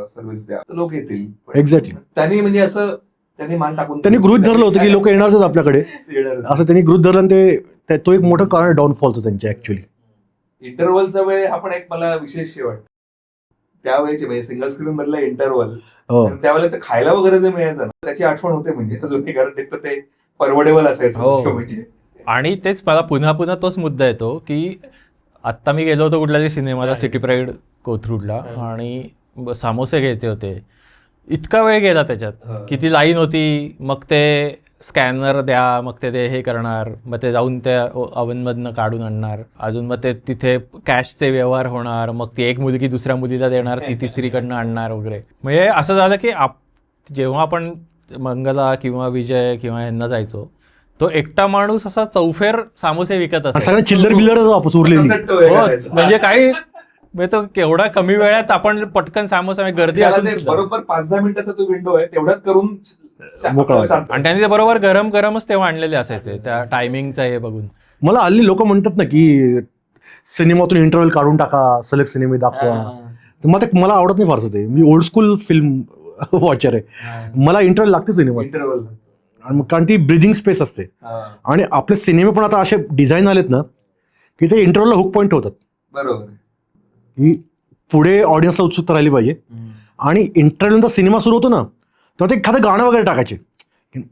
सर्व्हिस द्या तर लोक येतील.
एक्झॅक्टली.
त्यांनी म्हणजे असं त्यांनी मान टाकून
त्यांनी गृहीत धरलं होतं की लोक येणारच आपल्याकडे असं त्यांनी गृहीत धरलं आणि तो एक मोठं कारण डाऊनफॉलचं त्यांच्या ऍक्च्युअली.
इंटरव्हलचा वेळ हा पण एक मला विशेष वाटतं. त्यावेळेचे म्हणजे सिंगल स्क्रीन मधला इंटरव्हल त्यावेळेला ते खायला वगैरे जे मिळायचं ना त्याची आठवण होते. म्हणजे अजून कारण ते परवडेबल असायचं म्हणजे.
आणि तेच मला पुन्हा तोच मुद्दा येतो की आत्ता मी गेलो होतो कुठल्या तरी सिनेमाला सिटी प्राईड कोथरूडला आणि सामोसे घ्यायचे होते. इतका वेळ गेला त्याच्यात. किती लाईन होती. मग ते स्कॅनर द्या, मग ते हे करणार, मग ते जाऊन त्या ओव्हनमधनं काढून आणणार, अजून मग ते तिथे कॅशचे व्यवहार होणार, मग ती एक मुलगी दुसऱ्या मुलीला देणार, ती तिसरीकडनं आणणार वगैरे. म्हणजे असं झालं की जेव्हा आपण मंगला किंवा विजय किंवा यांना जायचो, तो एकटा माणूस असा चौफेर सामोसे विकत असायचा.
सगळ्यांना चिल्लर बिल्लरच वापस उरलेली.
म्हणजे काही म्हणजे तो केवढा कमी वेळात आपण पटकन सामोसा, गर्दी असून सुद्धा.
बरोबर 5-10 मिनिटाचा तो विंडो आहे, तेवढ्यात करून
मोकळा व्हायचा.
आणि त्यांनी ते बरोबर गरमच तेव्हा आणलेले असायचे त्या टायमिंगचा हे बघून.
मला हल्ली लोक म्हणतात ना की सिनेमातून इंटरव्हल काढून टाका, सलग सिनेमे दाखवा. मला आवडत नाही फारसं ते. मी ओल्ड स्कूल फिल्म वॉचर आहे. मला इंटरव्हल लागते सिनेमात.
इंटरव्हल
कारण ती ब्रिदिंग स्पेस असते. आणि आपले सिनेमे पण आता असे डिझाईन आलेत ना की ते इंटरव्हलला हुक पॉईंट होतात.
बरोबर,
की पुढे ऑडियन्सला उत्सुकता राहिली पाहिजे. आणि इंटरव्ह्यूचा सिनेमा सुरू होतो ना तेव्हा ते एखादं गाणं वगैरे टाकायचे,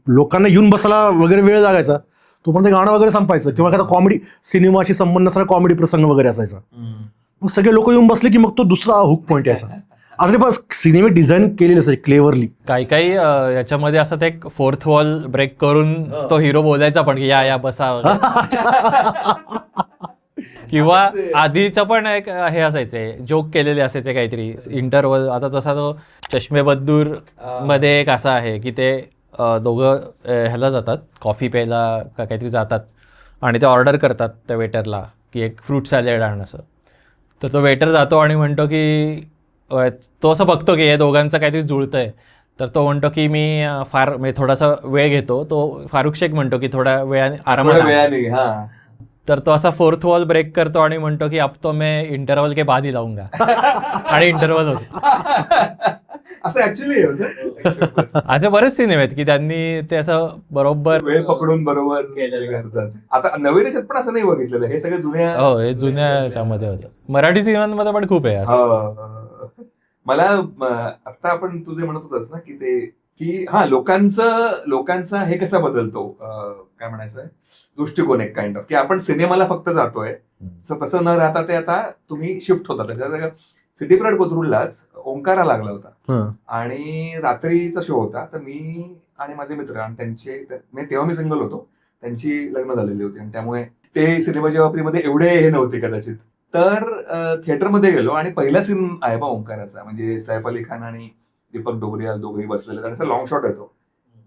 लोकांना येऊन बसायला वगैरे वेळ लागायचा, तो पण ते गाणं वगैरे संपायचं. किंवा एखादा कॉमेडी, सिनेमाशी संबंध नसणारा कॉमेडी प्रसंग वगैरे असायचा. मग सगळे लोक येऊन बसले की मग तो दुसरा हुक पॉईंट यायचा. असं ते बस सिनेमे डिझाईन केलेले असायचे क्लेवरली.
काही याच्यामध्ये असं ते एक फोर्थ वॉल ब्रेक करून तो हिरो बोलायचा पण की या बसा. किंवा आधीचं पण एक हे असायचे, जोक केलेले असायचे काहीतरी इंटरव्हल. आता तसा तो चष्मे बद्दूर मध्ये एक असा आहे की ते दोघं ह्याला जातात कॉफी प्यायला का काहीतरी जातात, आणि ते ऑर्डर करतात त्या वेटरला की एक फ्रूट सॅलेड आण असं. तर तो वेटर जातो आणि म्हणतो की तो असं बघतो की या दोघांचं काहीतरी जुळतंय, तर तो म्हणतो की मी थोडासा वेळ घेतो. तो फारुख शेख म्हणतो की थोड्या वेळाने आरामात. तर तो असा फोर्थ वॉल ब्रेक करतो आणि म्हणतो की अब तो मैं इंटरवल के बाद ही लाऊंगा. आणि इंटरवल होतो.
असं ऍक्च्युली
असे बरेच सिनेमे आहेत की त्यांनी ते असं बरोबर
वेळ पकडून बरोबर केलेले असतात. आता नवीन याच्यात पण असं नाही बघितलेलं, हे सगळे जुन्या.
हो, हे जुन्या याच्यामध्ये होतं. मराठी सिनेमांमध्ये पण खूप आहे.
मला आता आपण तुझे म्हणत होतास ना की ते की लोकांचा हे कसा बदलतो, काय म्हणायचं दृष्टिकोन एक काइंड ऑफ, की आपण सिनेमाला फक्त जातोय तसं न राहता ते आता तुम्ही शिफ्ट होता. त्याच्या सिटी प्राईड कोथरूडलाच ओंकारा लागला होता आणि रात्रीचा शो होता. तर मी आणि माझे मित्र आणि तेव्हा मी सिंगल होतो, त्यांची लग्न झालेली होती आणि त्यामुळे ते सिनेमाच्या बाबतीमध्ये एवढे हे नव्हते कदाचित. तर थिएटरमध्ये गेलो आणि पहिला सीन आहे बा ओंकाराचा, म्हणजे सैफ अली खान आणि दीपक डोबरियाल दोघंही बसलेले आणि लॉंग शॉट येतो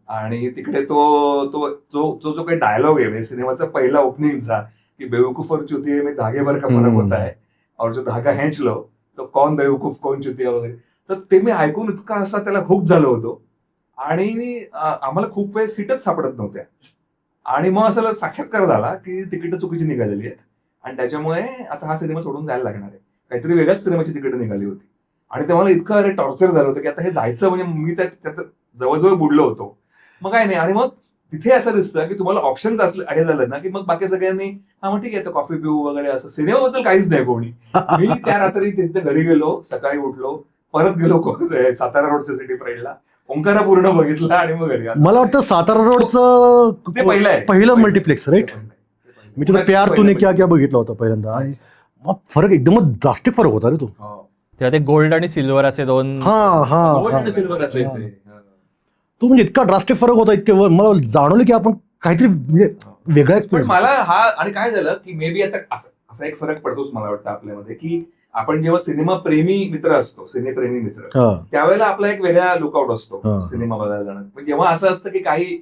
आणि तिकडे जो काही डायलॉग आहे म्हणजे सिनेमाचा पहिला ओपनिंगचा की बेवकूफ और चुतिया में धागे भर का फरक होता है और जो धागा हेंच लो तो कौन बेवकूफ कौन चुतिया वगैरे. तर ते मी ऐकून इतका असा त्याला खूप झालो होतो आणि आम्हाला खूप वेळ सीटच सापडत नव्हत्या. आणि मग असं साक्षात्कार झाला की तिकीट चुकीची निघालेली आहेत आणि त्याच्यामुळे आता हा सिनेमा सोडून जायला लागणार आहे. काहीतरी वेगळ्याच सिनेमाची तिकीट निघाली होती आणि ते मला इतकं टॉर्चर झालं होतं की आता हे जायचं म्हणजे मी त्यात जवळजवळ बुडलो होतो. मग काय नाही. आणि मग तिथे असं दिसतं की तुम्हाला ऑप्शन्स हे झालं ना की मग बाकी सगळ्यांनी मग ठीक आहे कॉफी पिऊ वगैरे असं. सिनेमाबद्दल काहीच नाही कोणी. मी त्या रात्री तिथे घरी गेलो, सकाळी उठलो, परत गेलो सातारा रोडच्या सिटी प्राईडला, ओंकारा पूर्ण बघितला आणि मग घरी.
मला वाटतं सातारा रोडचं पहिलं मल्टिप्लेक्स राईट. मी तुला प्यार तूने क्या बघितला होता पहिल्यांदा आणि मग फरक एकदमच ड्रास्टिक फरक होता रे तो.
तेव्हा ते गोल्ड आणि सिल्वर असे दोन.
तो म्हणजे इतका ड्रास्टिक फरक होता, इतके मला जाणवलं की आपण काहीतरी म्हणजे वेगळाच.
पण मला हा आणि काय झालं की मे बी आता असा एक फरक पडतोच मला वाटतं आपल्यामध्ये की आपण जेव्हा सिनेमा प्रेमी मित्र असतो, सिनेप्रेमी मित्र, त्यावेळेला आपला एक वेगळा लुकआउट असतो सिनेमा बघायला जाणं. पण जेव्हा असं असतं की काही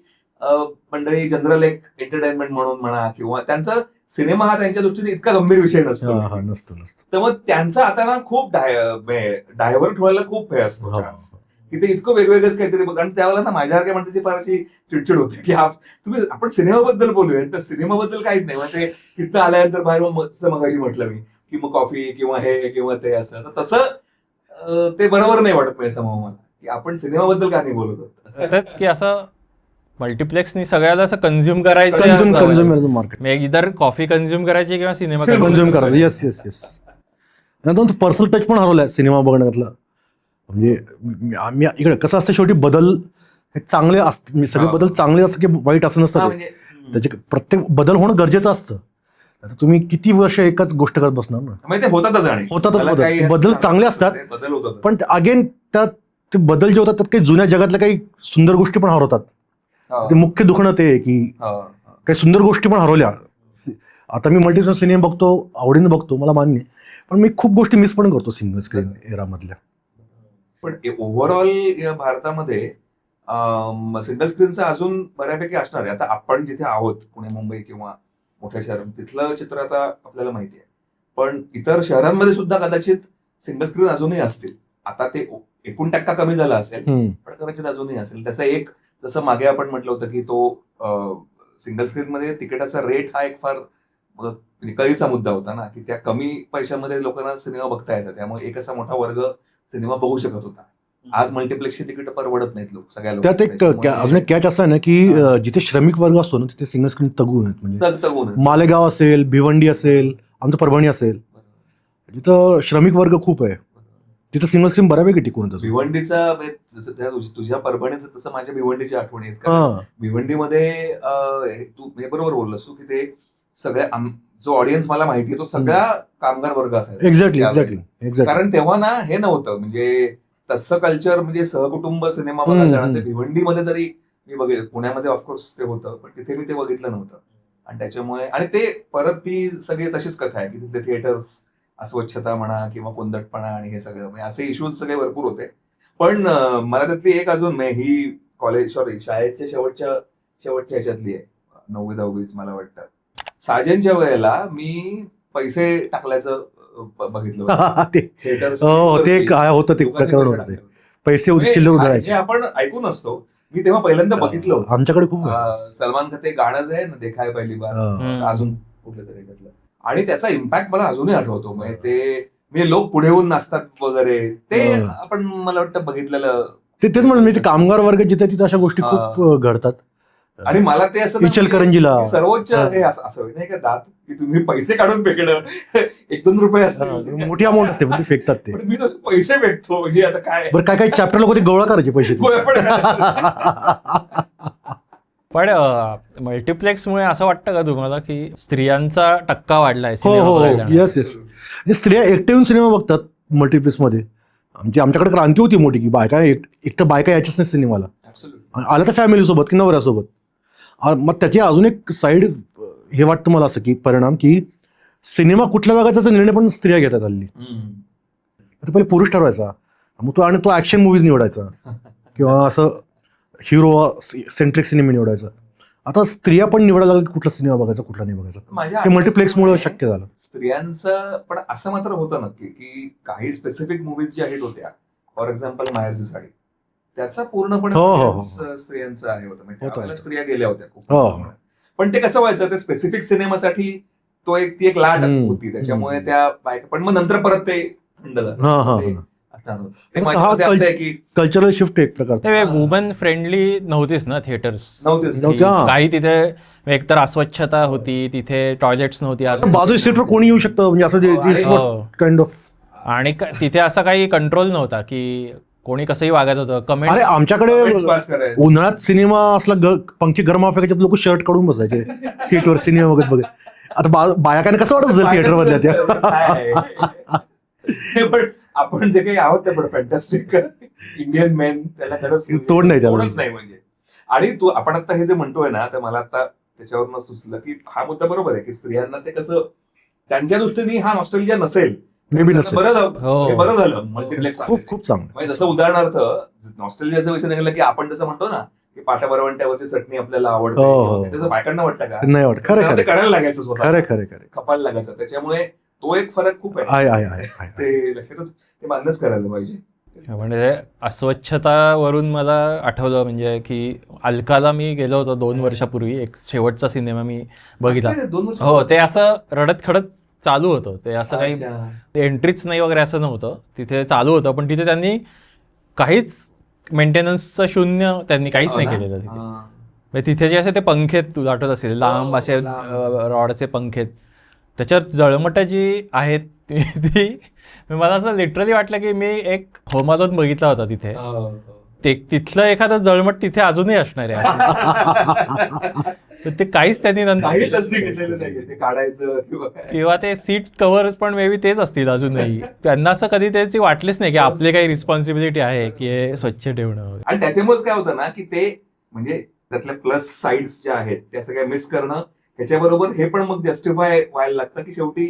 मंडळी जनरल एक एंटरटेनमेंट म्हणून म्हणा किंवा त्यांचा सिनेमा हा त्यांच्या दृष्टीने इतका गंभीर विषय नसतो, तर मग त्यांचा आता ना खूप डायव्हर्ट व्हायला खूप हे असतो चान्स की ते इतकं वेगवेगळंच काहीतरी बघ. आणि त्यावेळेला ना माझ्यासारख्या माणसाची फार अशी चिडचिड होते की आपण सिनेमाबद्दल बोलूया, तर सिनेमाबद्दल काहीच नाही. मग ते तिथं आल्यानंतर बाहेर मगाशी म्हटलं मी की मग कॉफी किंवा हे किंवा ते असं, तर तसं ते बरोबर नाही वाटत नाही समोर मला की आपण सिनेमाबद्दल का नाही बोलत होतो.
तेच की असं मल्टिप्लेक्सनी सगळ्याला असं कंझ्युम करायचं मार्केट, इधर कॉफी कंझ्युम करायची किंवा सिनेमा
कंझ्युम करायचं. Yes yes yes. नंतर पर्सनल टच पण हरवलाय सिनेमा बघण्यातला. म्हणजे इकडे कसं असतं शेवटी बदल हे चांगले असते, सगळे बदल चांगले असतं की वाईट असं नसतं. त्याचे प्रत्येक बदल होणं गरजेचं असतं. तुम्ही किती वर्ष एकाच गोष्ट करत बसणार ना,
ते होतातच
बदल चांगले असतात. पण अगेन त्यात ते बदल जे होतात त्यात काही जुन्या जगातल्या काही सुंदर गोष्टी पण हरवतात.
हा.
ते मुख्य दुखणं ते आहे की
हा.
काही सुंदर गोष्टी पण हरवल्या. आता मी मल्टी सिनेमा बघतो, आवडीने बघतो, मला मान्य आहे. पण मी खूप गोष्टी मिस पण करतो सिंगल स्क्रीन एरामधल्या.
पण ओव्हरऑल या भारतामध्ये सिंगल स्क्रीनचं अजून बऱ्यापैकी असणार आहे. आता आपण जिथे आहोत, पुणे, मुंबई किंवा मोठ्या शहरात, तिथलं चित्र आता आपल्याला माहिती आहे. पण इतर शहरांमध्ये सुद्धा कदाचित सिंगल स्क्रीन अजूनही असतील. आता ते 1% कमी झाला असेल, पण कदाचित अजूनही असेल. त्याचा एक, जसं मागे आपण म्हटलं होतं की तो सिंगल स्क्रीन मध्ये तिकिटाचा रेट हा एक फार कळीचा मुद्दा होता ना, की त्या कमी पैशामध्ये लोकांना सिनेमा बघता यायचा, त्यामुळे एक असा मोठा वर्ग सिनेमा बघू शकत होता. आज मल्टिप्लेक्सची तिकीट परवडत नाहीत लोक, सगळ्या लोक.
त्यात एक अजून एक कॅच असा आहे ना की जिथे श्रमिक वर्ग असतो ना तिथे सिंगल स्क्रीन तगू आहेत. म्हणजे मालेगाव असेल, भिवंडी असेल, आमचं परभणी असेल, जिथं श्रमिक वर्ग खूप आहे तिथं सिंगल स्क्रीन बऱ्यापैकी टिकून येतं.
भिवंडीचा तुझ्या परभणीचं तसं माझ्या भिवंडीची आठवणी आहेत. भिवंडीमध्ये तू हे बरोबर बोललास तू की ते सगळ्या जो ऑडियन्स मला माहितीये तो सगळा कामगार वर्ग असायचा.
एक्झॅक्टली.
कारण तेव्हा ना हे नव्हतं, म्हणजे तसं कल्चर, म्हणजे सहकुटुंब सिनेमा बघायला जाणं. ते भिवंडीमध्ये तरी मी बघितलं, पुण्यामध्ये ऑफकोर्स ते होतं, पण तिथे मी ते बघितलं नव्हतं. आणि त्याच्यामुळे, आणि ते परत ती सगळी तशीच कथा आहे की तिथे थिएटर्स अस्वच्छता म्हणा किंवा कोंदटपणा आणि हे सगळं, म्हणजे असे इश्यूज सगळे भरपूर होते. पण मला त्यातली एक अजून, ही कॉलेज शाळेच्या शेवटच्या ह्याच्यातली आहे, 9वी-10वी मला वाटतं. साजनच्या वेळेला मी पैसे टाकल्याचं बघितलं होतं.
ते काय होतं, ते प्रकरण होतं, पैसे चिल्लर उधळायचे.
आपण ऐकून असतो. मी तेव्हा पहिल्यांदा बघितलं होतं.
आमच्याकडे खूप
सलमान खान ते गाणं जे आहे ना, देखाय पहिली बार, अजून कुठलं तरी घेतलं, आणि त्याचा इम्पॅक्ट मला अजूनही आठवतो. म्हणजे ते लोक पुढे येऊन नाचतात वगैरे, ते आपण मला वाटतं बघितलेलं.
तेच म्हणून मी, ते कामगार वर्ग जिथे तिथे अशा गोष्टी खूप घडतात.
आणि मला ते असं
इचलकरंजीला
सर्वोच्च हे असं नाही का दात, की तुम्ही पैसे काढून फेकणं, 1-2 रुपये असते,
मोठी अमाऊंट असते, पण ते फेकतात. ते
मी पैसे फेकतो, म्हणजे आता काय.
बरं, काय काय चॅप्टर लोक ते गोळा करायचे पैसे.
पण मल्टिप्लेक्समुळे असं वाटतं का तुम्हाला की स्त्रियांचा टक्का वाढलाय?
हो, येस. स्त्रिया एकटे येऊन सिनेमा बघतात मल्टिप्लेक्समध्ये. आमच्याकडे क्रांती होती मोठी, की बायका एकटं बायका यायच्याच नाही सिनेमाला, आलं तर फॅमिलीसोबत की नवऱ्यासोबत. मग त्याची अजून एक साईड हे वाटतं मला असं की परिणाम, की सिनेमा कुठल्या बघायचा निर्णय पण स्त्रिया घेतात हल्ली. पहिले पुरुष ठरवायचा, मग आणि तो ऍक्शन मूवीज निवडायचा किंवा असं हिरो सेंट्रिक सिनेमा निवडायचा. आता स्त्रिया पण निवडायला लागल्या कुठला सिनेमा बघायचा, कुठला नाही बघायचा. हे मल्टिप्लेक्समुळे शक्य झालं.
स्त्रियांचं पण असं मात्र होतं नक्की की काही स्पेसिफिक मूवीज ज्या हिट होत्या, फॉर एक्झाम्पल माहेरची साडी, त्याचा पूर्णपणे स्त्रियांचं आहे होतं. म्हणजे स्त्रिया गेल्या होत्या खूप. पण ते कसं व्हायचं, ते स्पेसिफिक सिनेमासाठी ती एक लाट होती, त्याच्यामुळे त्या बायका. पण मग नंतर परत ते थंड झालं.
कल्चरल शिफ्ट एक प्रकार.
वुमन फ्रेंडली नव्हतीच ना थिएटर्स,
नव्हतीच.
काही तिथे एकतर अस्वच्छता होती, तिथे टॉयलेट्स नव्हती,
बाजू सीटवर कोणी येऊ शकतं, म्हणजे असं काइंड ऑफ.
आणि तिथे असा काही कंट्रोल नव्हता की कोणी कसंही वागत होतं. कमेंट.
अरे आमच्याकडे उन्हाळ्यात सिनेमा असला, पंखे गरम फेकायच्यात, लोक शर्ट काढून बसायचे सीटवर सिनेमा बघत. आता बायकांना कसं वाटत असेल थिएटर मधल्या त्या.
पण आपण जे काही आहोत ते पण फॅन्टॅस्टिक इंडियन मेन, त्याला खरंच
तोड नाही,
तोडच नाही म्हणजे. आणि तू आपण आता हे जे म्हणतोय ना, तर मला आता त्याच्यावरनं सुचलं की हा मुद्दा बरोबर आहे की स्त्रियांना ते कसं त्यांच्या दृष्टीने हा नॉस्टॅल्जिया नसेल,
मे बी नसेल.
बरं झालं मल्टिप्लेक्स.
खूप चांगलं.
जसं उदाहरणार्थ नॉस्टॅल्जियाचा विषय निघाला की आपण जसं म्हणतो ना की पाटा बरवंट्यावरची चटणी आपल्याला आवडते, त्याचं बायकांना वाटतं का?
नाही वाटत. खरं
ते करायला लागायचं स्वतः,
खरं
खपायला लागायचं. त्याच्यामुळे तो एक फरक खूप
आहे.
ते लक्षातच ते मान्यच करायला पाहिजे. म्हणजे
अस्वच्छतावरून मला आठवलं, म्हणजे की अलकाला मी गेलो होतो 2 वर्षापूर्वी, एक शेवटचा सिनेमा मी बघितला. हो, ते असं रडत खडत चालू होतं. ते असं काही एंट्रीच नाही वगैरे असं नव्हतं, तिथे चालू होतं. पण तिथे त्यांनी काहीच मेंटेनन्सचं शून्य, त्यांनी काहीच नाही केलेलं तिथे. तिथे जे असे ते पंखे, तुला आठवत असेल, लांब असे रॉडचे पंखे, त्याच्यावर जळमटं जी आहेत ती मला असं लिटरली वाटलं की मी एक होम अलोन बघितला होता तिथे. तिथलं एखादं जळमट तिथे अजूनही असणार आहे. ते काहीच त्यांनी किंवा ते सीट कव्हर पण मे बी तेच असतील अजूनही. त्यांना असं कधी त्याची वाटलीच नाही की आपली काही रिस्पॉन्सिबिलिटी आहे की हे स्वच्छ ठेवणं.
आणि त्याच्यामुळेच काय होतं ना की ते म्हणजे त्यातल्या प्लस साईड्स ज्या आहेत त्या सगळ्या मिस करणं, ह्याच्याबरोबर हे पण मग जस्टिफाय व्हायला लागतं की शेवटी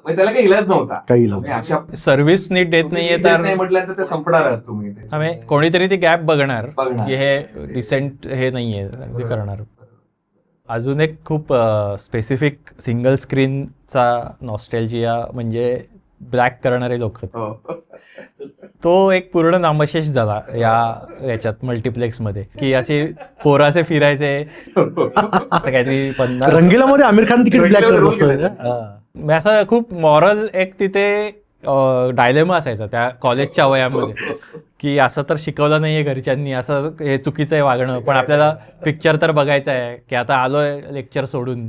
म्हणजे त्याला काही इलाज नव्हता.
काही इलाज
म्हणजे अशा
सर्व्हिस नीट देत नाहीये
देत
तर
नाही म्हटल्यानंतर ते संपणार आहात तुम्ही.
आम्ही कोणीतरी ती गॅप बघणार
बघणार.
की हे रिसेंट हे नाहीये ते करणार. अजून एक खूप स्पेसिफिक सिंगल स्क्रीनचा नॉस्टॅल्जिया म्हणजे ब्लॅक करणारे लोक.
हो.
तो एक पूर्ण नामशेष झाला याच्यात मल्टिप्लेक्समध्ये, की असे पोराचे फिरायचे असं काहीतरी 50.
रंगीलामध्ये आमिर खान तिकीट ब्लॅक
रंगीला
करत
रोल
असतो
केलेला.
हा.
असं खूप मॉरल एक तिथे डायलेमा असायचा त्या कॉलेजच्या वयामध्ये, की असं तर शिकवलं नाहीये घरच्यांनी, असं हे चुकीचं आहे वागणं, पण आपल्याला पिक्चर तर बघायचं आहे, की आता आलोय लेक्चर सोडून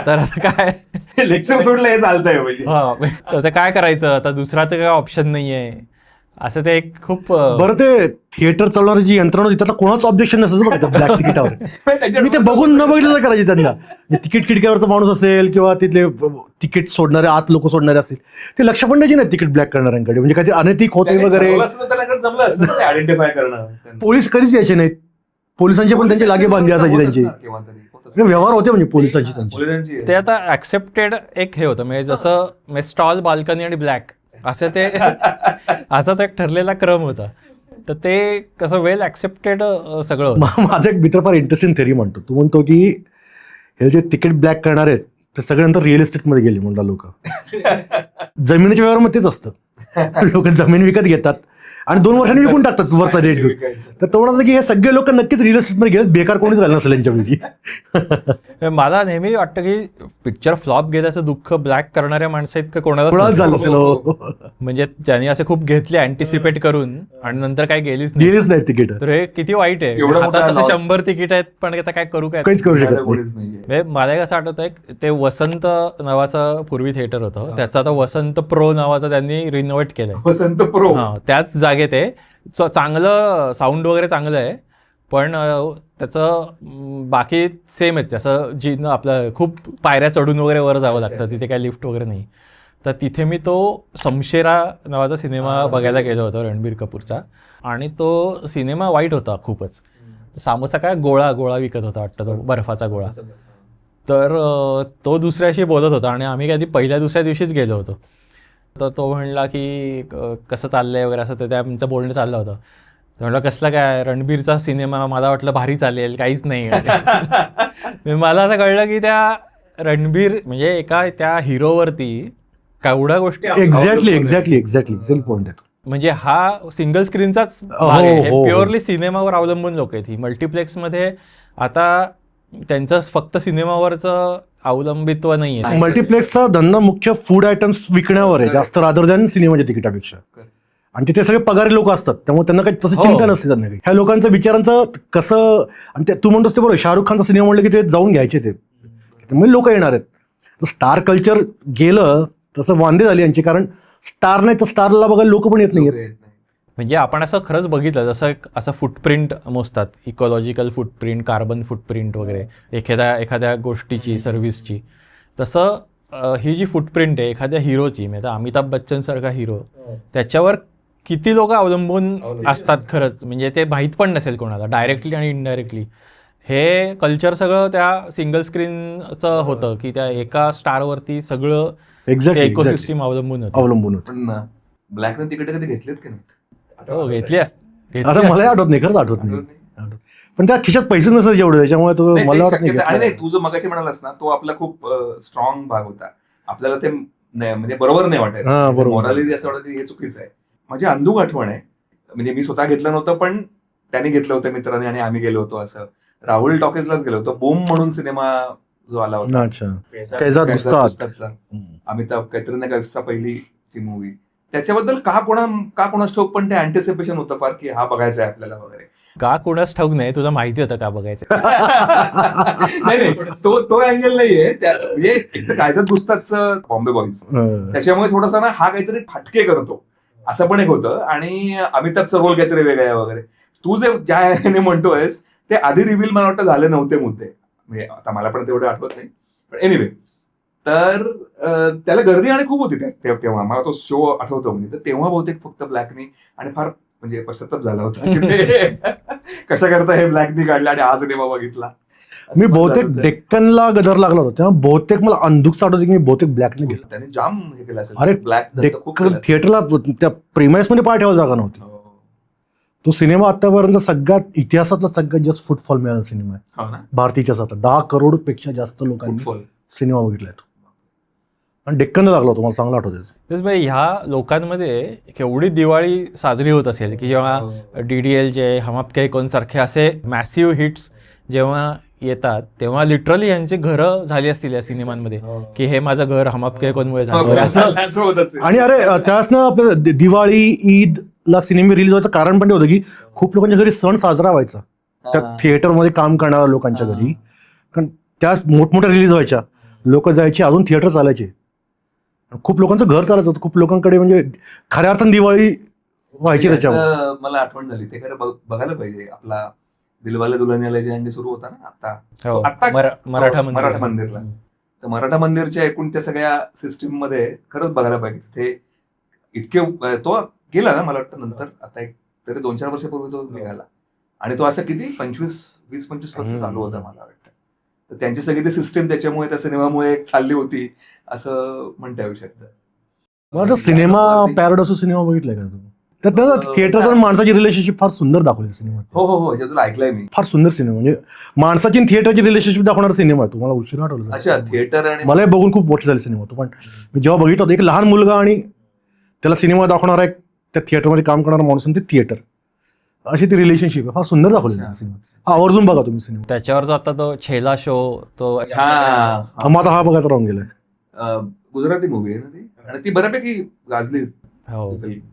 तर आता काय
लेक्चर सोडलं हे चालतंय म्हणजे.
हा तर काय करायचं आता, दुसरा तर काय ऑप्शन नाहीये. असं ते एक खूप
बरं ते थिएटर चालवणारी जी यंत्रणा होती त्याला कोणाच ऑब्जेक्शन नसायचं बघा ब्लॅक तिकिटावर. मी ते बघून न बघितलं करायचे त्यांना. तिकीट खिडक्यावरचा माणूस असेल किंवा तिथले तिकीट सोडणारे आत लोक सोडणारे असतील, ते लक्ष पण द्यायचे नाही तिकीट ब्लॅक करणाऱ्यांकडे, म्हणजे काही अनैतिक होते वगैरे.
जमलं असतं आयडेंटिफाय करणं.
पोलीस कधीच यायचे नाहीत. पोलिसांचे पण त्यांची लागे बांधी असायची त्यांची.
किंवा तरी होत असतं.
व्यवहार होते म्हणजे पोलिसांची त्यांची.
पोलिसांची
ते आता ऍक्सेप्टेड एक हे होतं, म्हणजे जसं स्टॉल, बाल्कनी आणि ब्लॅक असं ते असा तो एक ठरलेला क्रम होता. तर ते कसं वेल ऍक्सेप्टेड सगळं होतं.
माझा एक मित्र फार इंटरेस्टिंग थेरी म्हणतो. तो म्हणतो की हे जे तिकीट ब्लॅक करणार आहेत ते सगळ्यांतर रिअल इस्टेटमध्ये गेले म्हणला लोक. जमिनीच्या व्यवहारामध्ये तेच असतं. लोक जमीन विकत घेतात आणि 2 वर्षांनी विकून टाकतात वरचा रेट घेऊन. तर तो म्हणतो की हे सगळे लोक नक्कीच रिअल इस्टेटमध्ये गेले, बेकार कोणीच राहिलं नसेल यांच्यापैकी.
मला नेहमी वाटतं की पिक्चर फ्लॉप गेल्याचं दुःख ब्लॅक करणाऱ्या माणसं इतकं
कोणाला
कोणाला
झालं असेल हो.
म्हणजे ज्यांनी असे खूप घेतले अँटिसिपेट करून आणि नंतर काय गेलीच नाही,
गेलीच नाही तिकीट,
तर हे किती वाईट आहे.
एवढा मोठा
हातात असे
loss.
100 तिकीट आहेत पण आता काय करू काय.
काहीच करू शकत
करायला
नाही.
कोणीच नाहीये.
म्हणजे मला एक असं आठवतंय, ते वसंत नावाचं पूर्वी थिएटर होतं, त्याचा आता वसंत प्रो नावाचं त्यांनी रिनोव्हेट केलंय.
वसंत प्रो.
हा त्याच जागेत आहे. चांगलं साऊंड वगैरे चांगलं आहे, पण त्याचं बाकी सेमच असं जी आपलं खूप पायऱ्या चढून वगैरे वर जावं लागतं, तिथे काय लिफ्ट वगैरे नाही. तर तिथे मी तो शमशेरा नावाचा सिनेमा बघायला गेलो होतो रणबीर कपूरचा, आणि तो सिनेमा वाईट होता खूपच. सामोसा काय गोळा विकत होता वाटतं, तो बर्फाचा गोळा. तर तो दुसऱ्याशी बोलत होता आणि आम्ही कधी पहिल्या दुसऱ्या दिवशीच गेलो होतो. तर तो म्हणला की कसं चाललंय वगैरे असं, तर आमचं बोलणं चाललं होतं. तर म्हणलं कसला काय रणबीरचा सिनेमा, मला वाटलं भारी चालेल, काहीच नाही. मला असं कळलं की त्या रणबीर म्हणजे एका त्या हिरोवरती केवढ्या गोष्टी
एक्झॅक्टली पॉईंट आहे.
म्हणजे हा सिंगल स्क्रीनचाच
हो,
भाग आहे. हे
हो.
प्युअरली सिनेमावर अवलंबून लोक आहेत. ही मल्टिप्लेक्समध्ये आता त्यांचं फक्त सिनेमावरचं अवलंबित्व नाहीये.
मल्टिप्लेक्सचा धंदा मुख्य फूड आयटम्स विकण्यावर आहे जास्त, रादर दॅन सिनेमाच्या तिकिटापेक्षा. आणि तिथे सगळे पगारी लोक असतात, त्यामुळे त्यांना काही तसं चिंता नसते त्यांना काही. ह्या लोकांचं विचारांचं कसं, आणि तू म्हणतोस ते बरोबर, शाहरुख खानचा सिनेमा म्हणलं की ते जाऊन घ्यायचे ते, त्यामुळे लोक येणार आहेत. तर स्टार कल्चर गेलं तसं वांदे झाले यांचे, कारण स्टार नाही तर स्टारला बघायला लोक पण येत नाहीत.
म्हणजे आपण असं खरंच बघितलं, जसं असं फुटप्रिंट मोजतात, इकॉलॉजिकल फुटप्रिंट, कार्बन फुटप्रिंट वगैरे एखाद्या गोष्टीची, सर्व्हिसची, तसं ही जी फुटप्रिंट आहे एखाद्या हिरोची, म्हणजे अमिताभ बच्चन सारखा हिरो, त्याच्यावर किती लोक अवलंबून असतात खरंच. म्हणजे ते माहीत पण नसेल कोणाला, डायरेक्टली आणि इनडायरेक्टली. हे कल्चर सगळं त्या सिंगल स्क्रीनचं होतं, की त्या एका स्टारवरती सगळं इकोसिस्टम अवलंबून होतं.
पण ब्लॅकने तिकीट कधी घेतलेत की नाही?
हो, घेतली
आता मला आठवत नाही, खरंच आठवत नाही. पण त्या खिशात पैसे नसतात जेवढे, त्याच्यामुळे तो मला वाटत
आणि नाही,
नाही.
तू जो मगाशी म्हणालास ना, तो आपला खूप स्ट्रॉंग भाग होता. आपल्याला ते म्हणजे बरोबर नाही
हा,
वाटायचं.
बरोबर.
मोराली असं वाटतं की हे चुकीचं आहे. माझी अंधुक आठवण आहे, म्हणजे मी स्वतः घेतलं नव्हतं, पण त्यांनी घेतलं होतं मित्राने आणि आम्ही गेलो होतो. असं राहुल टॉकीजलाच गेलो होतो. बूम म्हणून सिनेमा जो आला होता,
अच्छा, कैजात
उस्तादचा, अमिताभ कैत्रीने का पहिलीची मूवी, त्याच्याबद्दल का कोणाच ठाऊक, पण ते अँटिसिपेशन होतं फार की हा बघायचा आहे आपल्याला वगैरे.
का कोणाच ठाऊक नाही, तुला माहिती होतं का बघायचं?
नाही, तो अँगल नाहीये. म्हणजे एक तर कायजात गुस्तादचं बॉम्बे बॉईज, त्याच्यामुळे थोडासा ना हा काहीतरी फाटके करतो असं पण एक होतं, आणि अमिताभचा रोल काहीतरी वेगळा आहे वगैरे. तू जे ज्या ह्याने म्हणतोयस ते आधी रिव्हील मला वाटतं झाले नव्हते मुद्दे, म्हणजे आता मला पण तेवढं आठवत नाही, पण एनिवे. तर त्याला गर्दी आणि खूप होती तेव्हा, मला तो शो आठवतो. म्हणजे तर तेव्हा बहुतेक फक्त ब्लॅकनी, आणि फार म्हणजे पश्चाताप झाला होता कशा करता हे ब्लॅकनी काढलं आणि हा सिनेमा बघितला. असं
मी
पण
बहुतेक
झालं होतं.
डेक्कनला गदर लागला होता तेव्हा बहुतेक मला अंधुकच आठवतं की मी बहुतेक ब्लॅकने घेतलं.
त्याने जाम हे केलं असेल.
अरे
ब्लॅक खूप
डेक्कन
केलं असेल.
थिएटरला त्या प्रीमाइस मध्ये पाय ठेवायला जागा नव्हती.
हो.
तो सिनेमा आतापर्यंत सगळ्यात इतिहासातला सगळ्यात जास्त फुटफॉल मिळाला सिनेमा आहे
हो ना.
भारतीय इतिहासात. 10 करोड पेक्षा जास्त लोकांनी
फुटफॉल.
सिनेमा बघितलाय तो. आणि डेक्कनला लागला होता, मला चांगला आठवतं.
तेच भाई ह्या लोकांमध्ये केवढी दिवाळी साजरी होत असेल की जेव्हा DDLJ, हम आपके है कौन सारखे असे मॅसिव्ह हिट्स जेव्हा येतात तेव्हा लिटरली यांची घरं झाली असतील या सिनेमांमध्ये की हे माझं घर हम आपके है कौन मुळे झालं असं.
असं होत असेल.
आणि अरे त्याच ना आपल्या दिवाळी ईदला सिनेमे रिलीज व्हायचं कारण पण ते होतं की खूप लोकांच्या घरी सण साजरा व्हायचा त्या थिएटरमध्ये काम करणाऱ्या लोकांच्या घरी. कारण त्या मोठमोठ्या रिलीज व्हायच्या, लोक जायचे, अजून थिएटर चालायचे, खूप लोकांचं घर चालायचं होतं, खूप लोकांकडे म्हणजे खऱ्या अर्थाने दिवाळी व्हायची त्याच्यावर.
याचं मला आठवण झाली ते खरं बघायला पाहिजे. आपला दिलवाले दुल्हनिया ले जाएंगे सुरू होता ना आता
हो,
आता
मराठा
मराठा मंदिरला. तर मराठा मंदिरच्या एकूण त्या सगळ्या सिस्टीम मध्ये खरंच बघायला पाहिजे. तिथे इतके तो गेला ना मला वाटतं नंतर, आता एक तरी 2-4 वर्षापूर्वी तो निघाला आणि तो असं किती 20-25 वर्ष चालू होता मला वाटतं. तर त्यांची सगळी ती सिस्टीम त्याच्यामुळे त्या सिनेमामुळे चालली होती असं म्हणता येऊ शकतं.
मला सिनेमा पॅराडॉस सिनेमा बघितलाय का तुम्ही? तर त्याचा थिएटरचं आणि माणसाची रिलेशनशिप फार सुंदर दाखवली सिनेमा.
हो हो हो, ह्याच्यातून ऐकलंय मी.
फार सुंदर सिनेमा, म्हणजे माणसाची थिएटरची रिलेशनशिप दाखवणारा सिनेमा आहे. तुम्हाला उशिरा आठवलं?
अच्छा, थिएटर आणि
मला बघून खूप वर्ष झाली सिनेमा तो. पण मी जेव्हा बघितला होता, एक लहान मुलगा आणि त्याला सिनेमा दाखवणारा एक त्या थिएटरमध्ये काम करणारा माणूस आणि ते थिएटर, अशी ती रिलेशनशिप आहे. फार सुंदर दाखवली सिनेमा. आवर्जून बघा तुम्ही सिनेमा.
त्याच्यावर तो आता तो छेला शो तो
माझा हा बघायचा राहून गेलाय.
गुजराती मूवी आहे ना ती, आणि ती बऱ्यापैकी गाजली.
हो.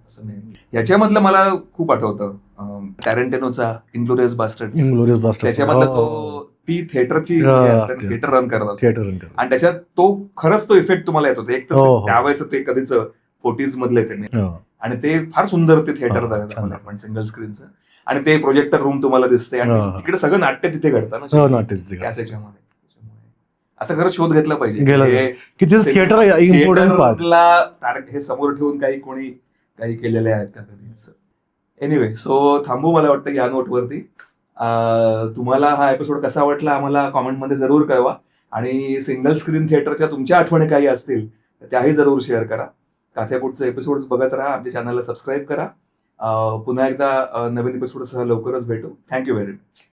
असं नाही. याच्यामधलं मला खूप आठवतं टॅरेंटिनोचा इन्ग्लोरियस बास्टर्ड्स.
Inglourious Basterds.
त्याच्यामधला तो ती थिएटरची थिएटर रन करत असते
थिएटर रन करत.
आणि त्याच्यात तो खरंच तो इफेक्ट तुम्हाला येत होता. एक तर
हो, हो.
त्यावेळेस ते कधीच 40s मधले त्यांनी,
हो.
आणि ते फार सुंदर ते थिएटर
हो, छान.
आपण सिंगल स्क्रीनचं, आणि ते प्रोजेक्टर रूम तुम्हाला दिसते आणि
हो.
तिकडे सगळं नाट्य तिथे घडतं
हो,
ना
नाट्य तिथे घडतं.
त्याच्यामध्ये. असं खरं शोध घेतला पाहिजे
गेला
हे
की तिथे थिएटर इम्पॉर्टंट पार्ट.
थिएटरला हे समोर ठेवून कोणी काही केलेले आहेत का कधी असं. एनिवे, सो थांबू मला वाटतं या नोटवरती. तुम्हाला हा एपिसोड कसा वाटला आम्हाला कॉमेंटमध्ये जरूर कळवा, आणि सिंगल स्क्रीन थिएटरच्या तुमच्या आठवणी काही असतील तर त्याही जरूर शेअर करा. काथ्यापूरचे एपिसोड्स बघत राहा, आमच्या चॅनलला सबस्क्राईब करा. पुन्हा एकदा नवीन एपिसोडसह लवकरच भेटू. Thank you very much.